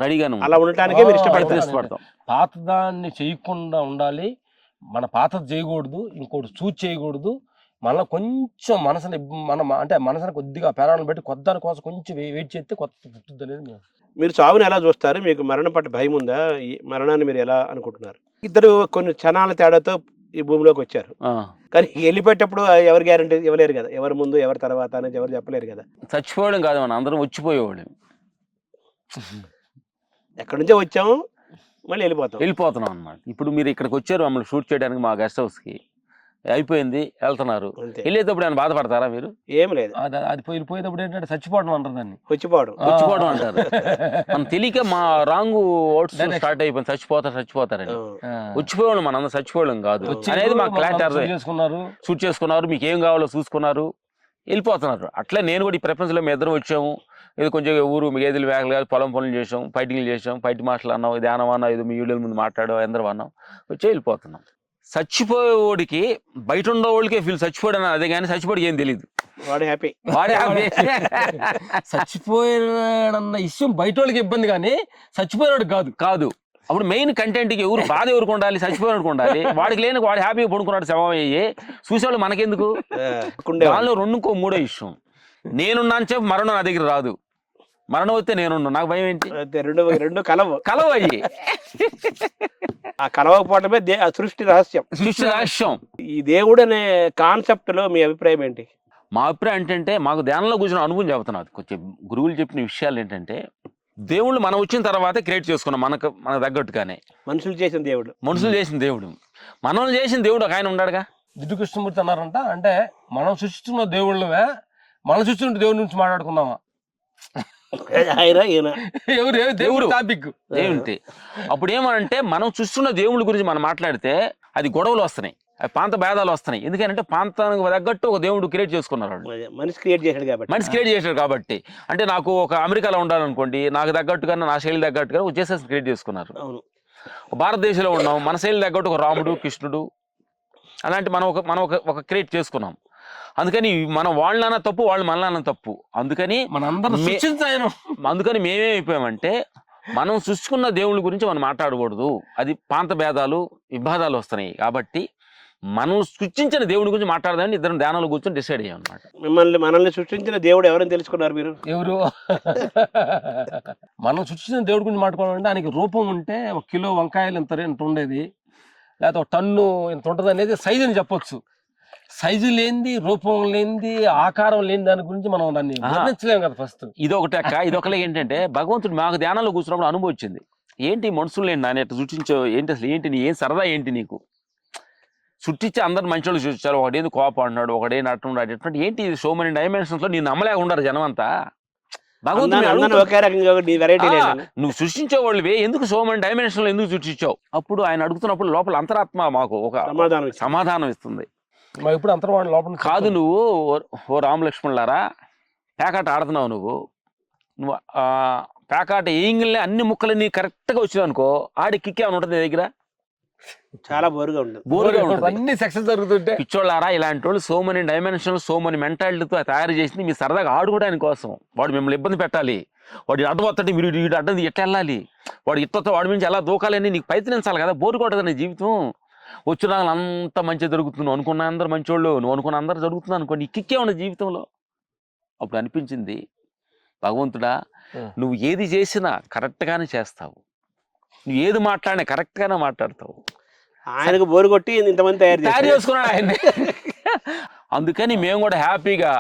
రెడీగాను అలా ఉండటానికే మీరు ఇష్టపడతారు. ఇష్టపడతాం. పాత దాన్ని చేయకుండా ఉండాలి, మన పాతది చేయకూడదు, ఇంకోటి చూసి చేయకూడదు. మళ్ళీ కొంచెం మనసుని అంటే మనసుని కొద్దిగా పేరాలను పెట్టి కొద్దాని కోసం కొంచెం వెయిట్ చేస్తే కొత్త పుట్టుద్ది అనేది. మీరు చావుని ఎలా చూస్తారు? మీకు మరణం పట్ల భయం ఉందా? ఈ మరణాన్ని మీరు ఎలా అనుకుంటున్నారు? ఇద్దరు కొన్ని క్షణాల తేడాతో ఈ భూమిలోకి వచ్చారు, కానీ వెళ్ళిపోయేటప్పుడు ఎవరు గ్యారంటీ ఇవ్వలేరు కదా, ఎవరి ముందు ఎవరి తర్వాత అనేది ఎవరు చెప్పలేరు కదా. చచ్చిపోవడం కాదు, మనం అందరం వచ్చిపోయేవాళ్ళం. ఎక్కడి నుంచో వచ్చాము, మళ్ళీ వెళ్ళిపోతున్నాం అన్నమాట. ఇప్పుడు మీరు ఇక్కడికి వచ్చారు మమ్మల్ని షూట్ చేయడానికి మా గెస్ట్ హౌస్కి, అయిపోయింది వెళ్తున్నారు. వెళ్ళేటప్పుడు ఆయన బాధపడతారా మీరు? ఏం లేదు, అది పోయేటప్పుడు ఏంటంటే చచ్చిపోవడం అంటారు దాన్ని, వచ్చిపోవడం అంటారు. మనం తెలియక మా రాంగ్ వర్డ్స్ స్టార్ట్ అయిపోయింది, చచ్చిపోతారని. వచ్చిపోవడం మన అందరం చచ్చిపోవడం కాదు అనేది మాకు క్లారిటీ అర్థం. షూట్ చేసుకున్నారు, మీకు ఏం కావాలో చూసుకున్నారు, వెళ్ళిపోతున్నారు. అట్లా నేను కూడా ఈ ప్రపంచంలో మేము ఇద్దరం వచ్చాము, ఏదో కొంచెం ఊరు గేదెలు వేగలు కాదు, పొలం పనులు చేసాం, ఫైటింగ్లు చేసాం, ఫైట్ మాటలు అన్నాం, ధ్యానం అన్నాం, ఏదో మీ వీడియోల ముందు మాట్లాడాం, అందరం అన్నాం, వచ్చి వెళ్ళిపోతున్నాం. చచ్చిపోయేవాడికి బయట ఉండేవాళ్ళకే ఫీల్ చచ్చిపోయాడు అదే, కానీ చచ్చిపోడికి ఏం తెలియదు, వాడే హ్యాపీ. చచ్చిపోయాడన్న విషయం బయట వాళ్ళకి ఇబ్బంది, కానీ చచ్చిపోయినాడు కాదు. అప్పుడు మెయిన్ కంటెంట్కి ఎవరు బాధ ఎవరికి ఉండాలి, చచ్చిపోయినట్టు ఉండాలి. వాడికి లేని వాడు హ్యాపీగా పడుకున్నాడు శవం అయ్యి, చూసేవాళ్ళు మనకెందుకు. దానిలో 2-3 విషయం, నేనున్నాను చెప్పి మరణం నా దగ్గర రాదు, మరణం వస్తే నేనున్నా నాకు భయం ఏంటి? రెండు కలవ అయ్యి ఆ కలవకపోవటమే సృష్టి రహస్యం. ఈ దేవుడు అనే కాన్సెప్ట్ లో మీ అభిప్రాయం ఏంటి? మా అభిప్రాయం ఏంటంటే, మాకు ధ్యానంలో కూర్చున్న అనుభవం చెబుతున్నారు. కొంచెం గురువులు చెప్పిన విషయాలు ఏంటంటే, దేవుళ్ళు మనం వచ్చిన తర్వాత క్రియేట్ చేసుకున్నాం మనకు తగ్గట్టుగానే. మనుషులు చేసిన దేవుడు మనం చేసిన దేవుడు ఒక ఆయన ఉన్నాడుగా. జిడ్డు కృష్ణమూర్తి అన్నారంట, అంటే మనం సృష్టిస్తున్న దేవుళ్ళమే, మనం సృష్టించిన దేవుడి నుంచి మాట్లాడుకుందామా? దేవుడు టాపిక్ ఏమిటి? అప్పుడు ఏమనంటే, మనం చూస్తున్న దేవుళ్ళ గురించి మనం మాట్లాడితే అది గొడవలు వస్తున్నాయి, ప్రాంత భేదాలు వస్తున్నాయి. ఎందుకంటే ప్రాంతానికి తగ్గట్టు ఒక దేవుడు క్రియేట్ చేసుకున్నారు, మనిషి క్రియేట్ చేశాడు కాబట్టి. అంటే నాకు ఒక అమెరికాలో ఉండాలనుకోండి, నాకు తగ్గట్టుగా నా శైలి తగ్గట్టుగా ఒక జీసస్ క్రియేట్ చేసుకున్నారు. భారతదేశంలో ఉన్నాం, మన శైలి తగ్గట్టు ఒక రాముడు, కృష్ణుడు అలాంటి మనం ఒక క్రియేట్ చేసుకున్నాం. అందుకని మనం వాళ్ళన్నా తప్పు, వాళ్ళు మనలన్నా తప్పు. అందుకని మేమేమైపోయామంటే, మనం సృష్టికున్న దేవుళ్ళ గురించి మనం మాట్లాడకూడదు, అది ప్రాంత భేదాలు విభేదాలు వస్తున్నాయి. కాబట్టి మనం సృష్టించిన దేవుడి గురించి మాట్లాడదామని ఇద్దరం ధ్యానంలో కూర్చొని డిసైడ్ అయ్యాం అన్నమాట. మనల్ని సృష్టించిన దేవుడు ఎవరని తెలుసుకున్నారు మీరు? ఎవరు? మనం సృష్టించిన దేవుడి గురించి మాట్లాడాలంటే, ఆయనకి రూపం ఉంటే 1 కిలో వంకాయలు ఇంత ఉండేది, లేకపోతే 1 టన్ను ఇంత ఉంటుంది అనేది సైజు అని చెప్పొచ్చు. సైజు లేనిది, రూపం లేనిది, ఆకారం లేని దాని గురించి మనం దాన్ని వర్ణించలేము కదా. ఫస్ట్ ఇదొకలే ఏంటంటే, భగవంతుడు మాకు ధ్యానంలో కూర్చున్నప్పుడు అనుభవం వచ్చింది. ఏంటి మనుషులు ఏంటి నాని ఎట్లా సృష్టించావు, ఏంటి అసలు ఏంటి నీ ఏం సరదా ఏంటి నీకు, సృష్టించి అందరు మంచి వాళ్ళు సృష్టించారు, ఒకటేంది కోపం అంటున్నాడు, ఒకటే నట్టున్నాడు, ఎటువంటి ఏంటి సో మెనీ డైమెన్షన్స్ లో నేను నమ్మలేక ఉండరు జనం అంతా. నువ్వు సృష్టించేవాళ్ళవి ఎందుకు సో మెనీ డైమెన్షన్ లో ఎందుకు సృష్టించావు? అప్పుడు ఆయన అడుగుతున్నప్పుడు లోపల అంతరాత్మ మాకు ఒక సమాధానం ఇస్తుంది. ఇప్పుడు అంతర్వాడు లోపల కాదు, నువ్వు ఓ రామలక్ష్మణులారా పేకాట ఆడుతున్నావు, నువ్వు పేకాట ఏంగిలే అన్ని ముక్కలన్నీ కరెక్ట్ గా వచ్చినావు అనుకో, ఆడి కిక్ ఏమైనా ఉంటుంది నీ దగ్గర? చాలా బోరుగా ఉంటుంది, అన్ని సెక్షన్ జరుగుతుంటే. పిచ్చోళ్ళారా, ఇలాంటి వాళ్ళు so many dimension, so many మెంటాలిటీతో తయారు చేసింది మీ సరదాగా ఆడుకోవడానికి కోసం. వాడు మిమ్మల్ని ఇబ్బంది పెట్టాలి, వాడు అడ్డం వస్తాడు, మీరు ఇటు అడ్డం ఎట్లా వెళ్ళాలి, వాడు ఇట్లతో వాడి నుంచి ఎలా దూకాలని నీకు ప్రయత్నించాలి కదా. బోరు కొట్టదు నీ జీవితం. వచ్చిన అంత మంచిగా జరుగుతుంది, నువ్వు అనుకున్న అందరు మంచోళ్ళు, నువ్వు అనుకున్న అందరు జరుగుతుంది అనుకోండి, కిక్కే ఉన్న జీవితంలో. అప్పుడు అనిపించింది, భగవంతుడా నువ్వు ఏది చేసినా కరెక్ట్ గానే చేస్తావు, నువ్వు ఏది మాట్లాడినా కరెక్ట్ గానే మాట్లాడతావు. ఆయనకు బోరు కొట్టి ఇంతమంది తయారు చేసుకున్నాడు ఆయన్ని. అందుకని మేము కూడా హ్యాపీగా,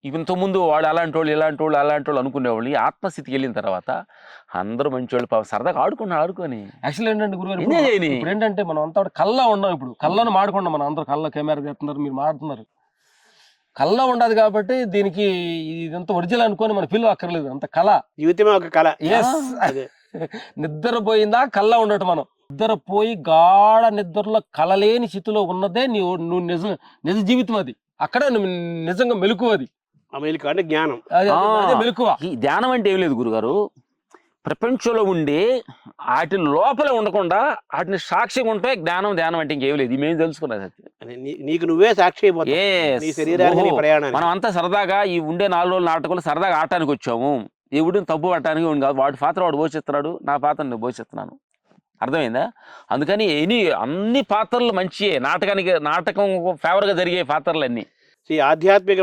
ఇంతకుముందు వాడు అలాంటి వాళ్ళు అనుకునేవాళ్ళు, ఈ ఆత్మస్థితికి వెళ్ళిన తర్వాత అందరూ మంచి వాళ్ళు సరదాగా ఆడుకొని. యాక్చువల్ ఏంటంటే గురుగారు, ఇప్పుడు ఏంటంటే మనం అంతా కల్లా ఉన్నాం, ఇప్పుడు కళ్ళను మాడుకున్నాం, మనం అందరూ కళ్ళ కెమెరా చేస్తున్నారు, మీరు మాడుతున్నారు, కళ్ళ ఉండదు కాబట్టి దీనికి ఇదంతా ఒరిజినల్ అనుకొని మన ఫీల్ అక్కర్లేదు, అంత కళ, జీవితమే ఒక కళ. నిద్రపోయిందా కళ్ళ ఉండటం, మనం నిద్రపోయి గాఢ నిద్రలో కళలేని స్థితిలో ఉన్నదే నువ్వు నిజ జీవితం. అది అక్కడే నువ్వు నిజంగా మెలకువ, అది అంటే జ్ఞానం. మెలకువ. ఈ ధ్యానం అంటే ఏం లేదు గురుగారు, ప్రపంచంలో ఉండి వాటి లోపల ఉండకుండా వాటిని సాక్ష్యంగా ఉంటే జ్ఞానం ధ్యానం అంటే ఇంకేం లేదు. మేము తెలుసుకున్నది అది. అని నీకు నువ్వే సాక్షి అయిపోతావు. Yes. నీ శరీరానికి నీ ఓహో. ప్రయాణానికి. మనం అంతా సరదాగా ఈ ఉండే 4 రోజులు నాటకంలో సరదాగా ఆడటానికి వచ్చాము. ఎవడిని తప్పు పట్టడానికి కాదు. వాడి పాత్ర వాడు పోషిస్తున్నాడు, నా పాత్ర నేను పోషిస్తున్నాను. అర్థమైందా? అందుకని అన్ని పాత్రలు మంచియే. నాటకం ఫేవర్గా జరిగే పాత్రలన్నీ. ఈ ఆధ్యాత్మిక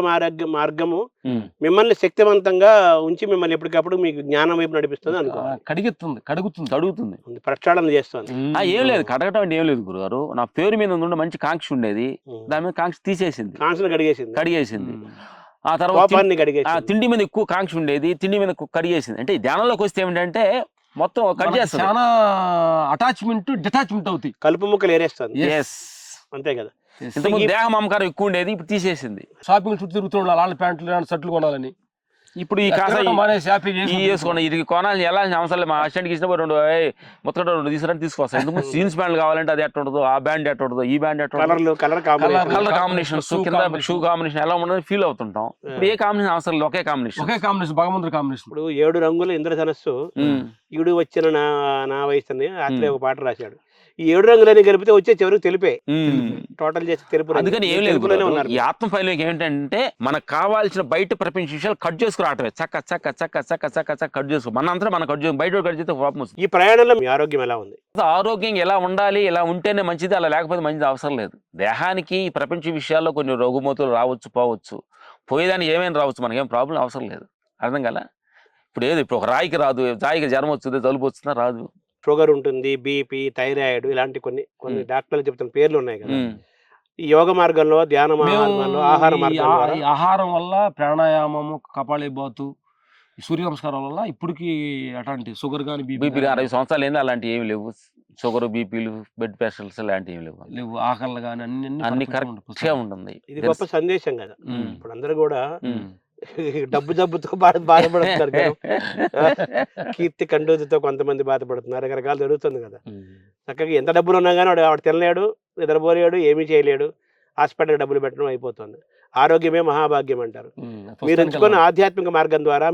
మార్గము మిమ్మల్ని శక్తివంతంగా ఉంచి మిమ్మల్ని ఎప్పటికప్పుడు మీకు జ్ఞానం వైపు నడిపిస్తుంది అనుకో. కడుగుతుంది. ప్రక్షాళన చేస్తుంది. ఏం లేదు, కడగటం అంటే ఏం లేదు గురుగారు. నా పేరు మీద ఉండే మంచి కాంక్ష ఉండేది, దాని మీద కాంక్ష తీసేసింది, కాంక్షను కడిగేసింది. ఆ తర్వాత కోపాన్ని కడిగేసింది. తిండి మీద ఎక్కువ కాంక్ష ఉండేది, తిండి మీద కడిగేసింది. అంటే ధ్యానంలోకి వస్తే ఏమిటంటే మొత్తం కట్ చేస్తుంది. చాలా అటాచ్మెంట్ డిటాచ్మెంట్ అవుతాయి, కలుపు ముక్కలు ఏరేస్తుంది. అంతే కదా. ఇంతకుముందు దేహ మమకారం ఎక్కువ ఉండేది, ఇప్పుడు తీసేసింది. షాపింగ్ చుట్టూ తిరుగుతూ ఉండాలి, అలాంటి ప్యాంట్లు షర్ట్లు కొనాలని. ఇప్పుడు ఈ కాస వేసుకోండి, ఇది కొనాలని ఎలా అవసరం లేదు. మా అసిస్టెంట్కి ఇచ్చినప్పుడు 2 మొత్తం 2 తీసుకొస్తాను. ఎందుకు జీన్స్ ప్యాంట్లు కావాలంటే అది ఎట్ట ఉండదు, ఆ బ్యాండ్ ఎట్ట ఉండదు, ఈ బ్యాండ్ ఎట్ట కలర్ కాంబినేషన్స్, కింద షూ కాంబినేషన్ ఎలా ఉండదు ఫీల్ అవుతుంటాం. ఇప్పుడు ఏ కాంబినేషన్ అవసరం లేదు, ఒకే కాంబినేషన్ భగవంతుడి కాంబినేషన్. ఇప్పుడు 7 రంగుల ఇంద్రధనస్సు ఈడు వచ్చిన నా వయసుని అట్లే ఒక పాట రాశాడు. ఈ 7 రంగులని కలిపితే వచ్చే చివరికి తెలిపే టోటల్ చేసి తెలుపు. అందుకని ఏం లేదు, ఈ ఆత్మ ఫైల్లోకి ఏమిటంటే మనకు కావాల్సిన బయట ప్రపంచ విషయాలు కట్ చేసుకురావటమే. చక్క చక్క చక్క చక్క చక్క చక్క కట్ చేసుకో. మనంతా మనం కట్ చేసుకో, బయట కట్ చేస్తే కోపం వస్తుంది. ఈ ప్రయాణంలో మీ ఆరోగ్యం ఎలా ఉంది? ఆరోగ్యం ఎలా ఉండాలి, ఎలా ఉంటేనే మంచిది, అలా లేకపోతే మంచిది అవసరం లేదు. దేహానికి ఈ ప్రపంచ విషయాల్లో కొన్ని రుగ్మతులు రావచ్చు, పోవచ్చు, పోయేదానికి ఏమైనా రావచ్చు, మనకేం ప్రాబ్లం అవసరం లేదు. అర్థం కదా? ఇప్పుడు ఒక రాయికి రాదు, రాయికి జ్వరం వస్తుంది, జలుబు వస్తుందా రాదు. షుగర్ ఉంటుంది, బీపీ, థైరాయిడ్, ఇలాంటి కొన్ని డాక్టర్లు చెప్తున్న పేర్లు ఉన్నాయి కదా. ఈ యోగ మార్గంలో, ధ్యాన మార్గంలో, ఆహారం వల్ల, ప్రాణాయామము, కపాళీభాతు, సూర్య నమస్కారం వల్ల ఇప్పటికి అట్లాంటి షుగర్ కానీ బీపీ 60 సంవత్సరాలు ఏంది అలాంటి ఏమి లేవు. షుగర్, బీపీలు, బ్లడ్ ప్రెషర్స్ లాంటివి ఏమి లేవు. ఆకలి కానీ అన్ని కరెక్ట్గా ఉంటుంది. ఇది గొప్ప సందేశం కదా. ఇప్పుడు అందరూ కూడా డబ్బుతో బాధపడుతున్నారు కదా. కీర్తి కండూతితో కొంతమంది బాధపడుతున్నారు, రకరకాలు జరుగుతుంది కదా. చక్కగా ఎంత డబ్బులు ఉన్నా కానీ వాడు తినలేడు, నిద్రపోలేడు, ఏమీ చేయలేడు, హాస్పిటల్ డబ్బులు పెట్టడం అయిపోతుంది. ఆరోగ్యమే మహాభాగ్యం అంటారు. మీరు ఎంచుకున్న ఆధ్యాత్మిక మార్గం ద్వారా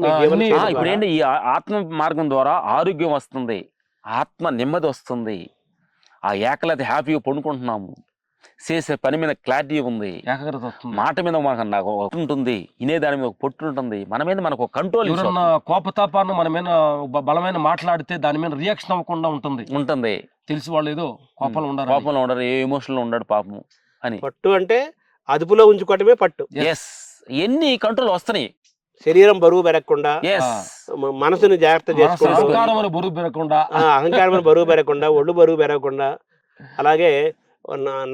ఇప్పుడు ఏంటి, ఈ ఆత్మ మార్గం ద్వారా ఆరోగ్యం వస్తుంది, ఆత్మ నెమ్మది వస్తుంది, ఆ ఏకలత హ్యాపీగా పండుకుంటున్నాము, చేసే పని మీద క్లారిటీ ఉంది, మాట మీద నాకు ఉంటుంది, ఇనే దాని మీద ఒక పొట్టు ఉంటుంది, మన మీద మనకు కంట్రోల్. కోపతాపాన్ని మన మీద బలమైన మాట్లాడితే దాని మీద రియాక్షన్ అవ్వకుండా ఉంటుంది. తెలిసి వాళ్ళు ఏదో కోపంలో ఉండరు, ఏ ఎమోషన్లో ఉండడు పాపము అని. పట్టు అంటే అదుపులో ఉంచుకోవటమే పట్టు. ఎన్ని కంట్రోల్ వస్తున్నాయి. శరీరం బరువు పెరగకుండా, మనసుని జాగ్రత్త చేసుకోవడం, అహంకారం బరువు పెరగకుండా, ఒళ్ళు బరువు పెరగకుండా, అలాగే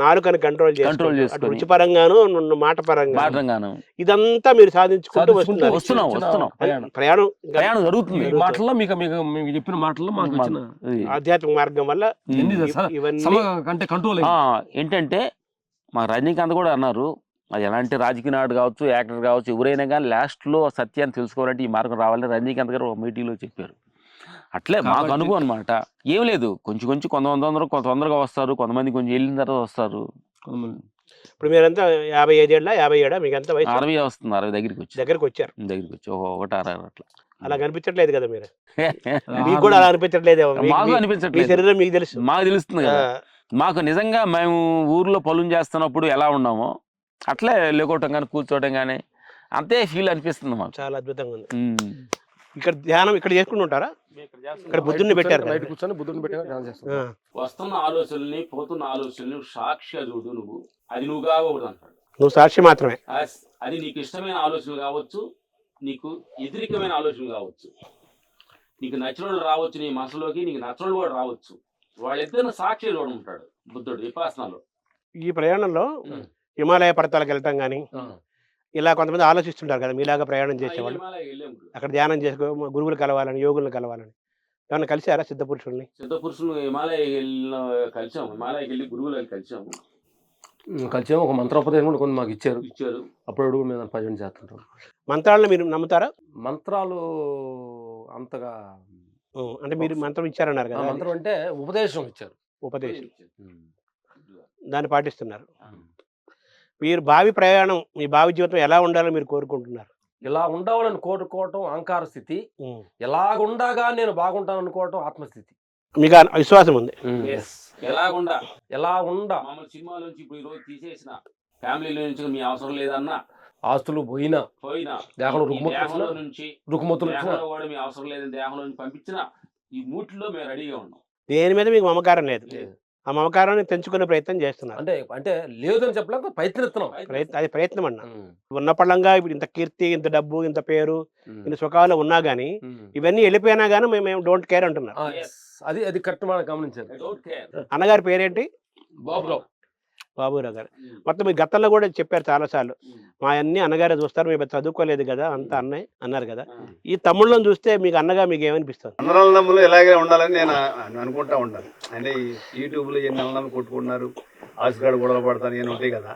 నాలుకని కంట్రోల్ చేసుకోవడం, రుచిపరంగాను మాట పరంగాను, ఇదంతా మీరు సాధించుకుంటూ వస్తున్నాం. ప్రయాణం జరుగుతుంది. మాటల్లో మీకు చెప్పిన మాటల్లో ఆధ్యాత్మిక మార్గం వల్ల ఇవన్నీ కంట్రోల్ ఏంటంటే మా రజనీకాంత్ కూడా అన్నారు, అది ఎలాంటి రాజకీయ నాడు కావచ్చు, యాక్టర్ కావచ్చు, ఎవరైనా కానీ లాస్ట్లో సత్యాన్ని తెలుసుకోవాలంటే ఈ మార్గం రావాలని రజనీకాంత్ గారు ఒక మీటింగ్లో చెప్పారు. అట్లే మాకు అనుభవం అనమాట. ఏం లేదు, కొంచెం కొంత తొందరగా వస్తారు, కొంతమంది కొంచెం వెళ్ళిన తర్వాత వస్తారు. ఇప్పుడు మీరంతా 57 మీకంతా వయసు 60 వస్తుంది, 60 దగ్గరికి వచ్చారు 1 అట్లా. అలా కనిపించట్లేదు కదా మీరు, మీకు కూడా అలా అనిపించట్లేదు. మాకు అనిపించట్లేదు, శరీరం మీకు తెలుసు, మాకు తెలుస్తుంది కదా. మాకు నిజంగా మేము ఊర్లో పొలం చేస్తున్నప్పుడు ఎలా ఉన్నామో అట్లే లేకోవటం కానీ, కూర్చోవటం కానీ అంతే ఫీల్ అనిపిస్తుంది మాకు. చాలా అద్భుతంగా ఉంది. ఇక్కడ ధ్యానం ఇక్కడ చేసుకుంటూ ఉంటారా? ఇక్కడ బుద్ధుడిని పెట్టారు, వస్తున్న ఆలోచనల్ని, పోతున్న ఆలోచనలు సాక్షిగా చూడు. అది నువ్వు కాకూడదు అంటాడు. నువ్వు సాక్షి మాత్రమే. అది నీకు ఇష్టమైన ఆలోచనలు కావచ్చు, నీకు వ్యతిరేకమైన ఆలోచనలు కావచ్చు, నీకు నచ్చిన వాళ్ళు రావచ్చు నీ మనసులోకి, నీకు నచ్చని కూడా రావచ్చు. వాళ్ళిద్దరు సాక్షి చూడ ఉంటాడు బుద్ధుడు విపాసనలో. ఈ ప్రయాణంలో హిమాలయ పర్వతాలకు వెళ్తాం కానీ, ఇలా కొంతమంది ఆలోచిస్తుంటారు కదా మీలాగా ప్రయాణం చేసేవాళ్ళు, అక్కడ ధ్యానం చేసుకో, గురువులు కలవాలని, యోగులను కలవాలని. ఏమన్నా కలిసారా సిద్ధపురుషుల్ని? హిమాలయకి వెళ్ళి గురువులకు కలిసాము. ఒక మంత్రోపదేశం కూడా కొన్ని మాకు ఇచ్చారు. అప్పుడు మేము భజన చేస్తుంటాం. మంత్రాలను మీరు నమ్ముతారా? మంత్రాలు అంతగా అంటే మీరు మంత్రం ఇచ్చారన్నారు కదా. మంత్రం అంటే ఉపదేశం ఇచ్చారు. దాన్ని పాటిస్తున్నారు. మీరు భావి ప్రయాణం, మీ భావి జీవితం ఎలా ఉండాలో మీరు కోరుకుంటున్నారు? ఇలా ఉండవాలని కోరుకోవటం అహంకార స్థితి, ఎలాగుండగా నేను బాగుంటాను అనుకోవటం ఆత్మస్థితి. మీకు విశ్వాసం ఉంది. ఎలాగుండా ఎలా ఉండ మామూలు సినిమాల నుంచి ఇప్పుడు ఈ రోజు తీసేసిన ఫ్యామిలీలో నుంచి మీ అవసరం లేదన్నా ఆస్తులు పోయినా పోయినా దేహంలో ఈ దేహంలో నుంచి రుకుమతులు దేహంలో కూడా మీ అవసరం లేదని దేహంలో నుంచి పంపించిన ఈ మూటిలో మేము రెడీగా ఉన్నాం. దేని మీద మీకు మమకారం లేదు. లేదు. ఆ మమకారాన్ని తెంచుకునే ప్రయత్నం చేస్తున్నారు. అంటే లేదని చెప్పలేక ప్రయత్నిస్తున్నాం. అది ప్రయత్నం అన్న. ఉన్న పళ్ళంగా ఇప్పుడు ఇంత కీర్తి, ఇంత డబ్బు, ఇంత పేరు, ఇంత సుఖాలు ఉన్నా గానీ ఇవన్నీ వెళ్ళిపోయినా గానీ మేము డోంట్ కేర్ అంటున్నారు. అది కరెక్ట్ మనం గమనించాలి. అన్నగారి పేరేంటి? బాబురావు. బాబురావు గారు. మొత్తం మీ గతంలో కూడా చెప్పారు చాలాసార్లు, మా అన్ని అన్నగారే చూస్తారు, మేము చదువుకోలేదు కదా అంత అన్నయ్య అన్నారు కదా. ఈ తమ్ముళ్ళని చూస్తే మీకు అన్నగా మీకు ఏమనిపిస్తుంది? అన్నదమ్ములు ఇలాగే ఉండాలని నేను అనుకుంటా ఉంటాను. అంటే ఈ యూట్యూబ్లో ఎన్ని అన్నలు కొట్టుకున్నారు, ఆశగాడు గొడవలు పడతాను నేను ఉంటాయి కదా.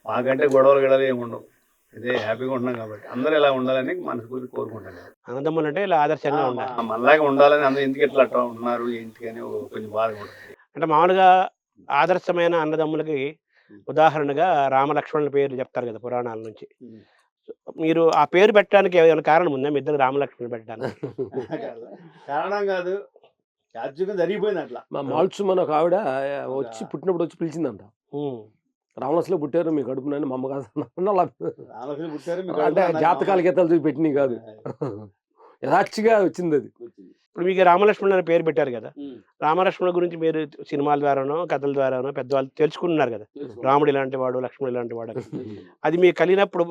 మాకంటే గొడవలు ఏమి ఉండవు. ఇదే హ్యాపీగా ఉంటున్నాం కాబట్టి అందరూ ఇలా ఉండాలని మనస్ఫూర్తి కోరుకుంటాను. అన్నదమ్ములు అంటే ఇలా ఆదర్శంగా ఉండాలి, మనలాగా ఉండాలని అందరూ ఎందుకు ఎట్లా అట్లా ఉంటున్నారు ఏంటి అని కొంచెం బాధగా ఉంటుంది. అంటే మామూలుగా ఆదర్శమైన అన్నదమ్ములకి ఉదాహరణగా రామలక్ష్మణుల పేరు చెప్తారు కదా పురాణాల నుంచి. మీరు ఆ పేరు పెట్టడానికి ఏమైనా కారణం ఉందా మీ ఇద్దరు రామలక్ష్మణులు పెట్టడానికి? కారణం కాదు, యాక్చువల్గా జరిగిపోయింది అట్లా. మా మాల్చు మన ఒక ఆవిడ వచ్చి పుట్టినప్పుడు వచ్చి పిలిచిందంట, రామలక్ష్మణులో పుట్టారు మీ కడుపునని. మా అమ్మ కాదు అంటే జాతకాల గీతాలు చూసి పెట్టినవి కాదు, యథార్చిగా వచ్చింది అది. ఇప్పుడు మీకు రామలక్ష్మణులు అనే పేరు పెట్టారు కదా, రామలక్ష్మణుల గురించి మీరు సినిమాల ద్వారానో కథల ద్వారానో పెద్దవాళ్ళు తెలుసుకుంటున్నారు కదా, రాముడు ఇలాంటి వాడు, లక్ష్మణుడు ఇలాంటి వాడు. అది మీకు కలిగినప్పుడు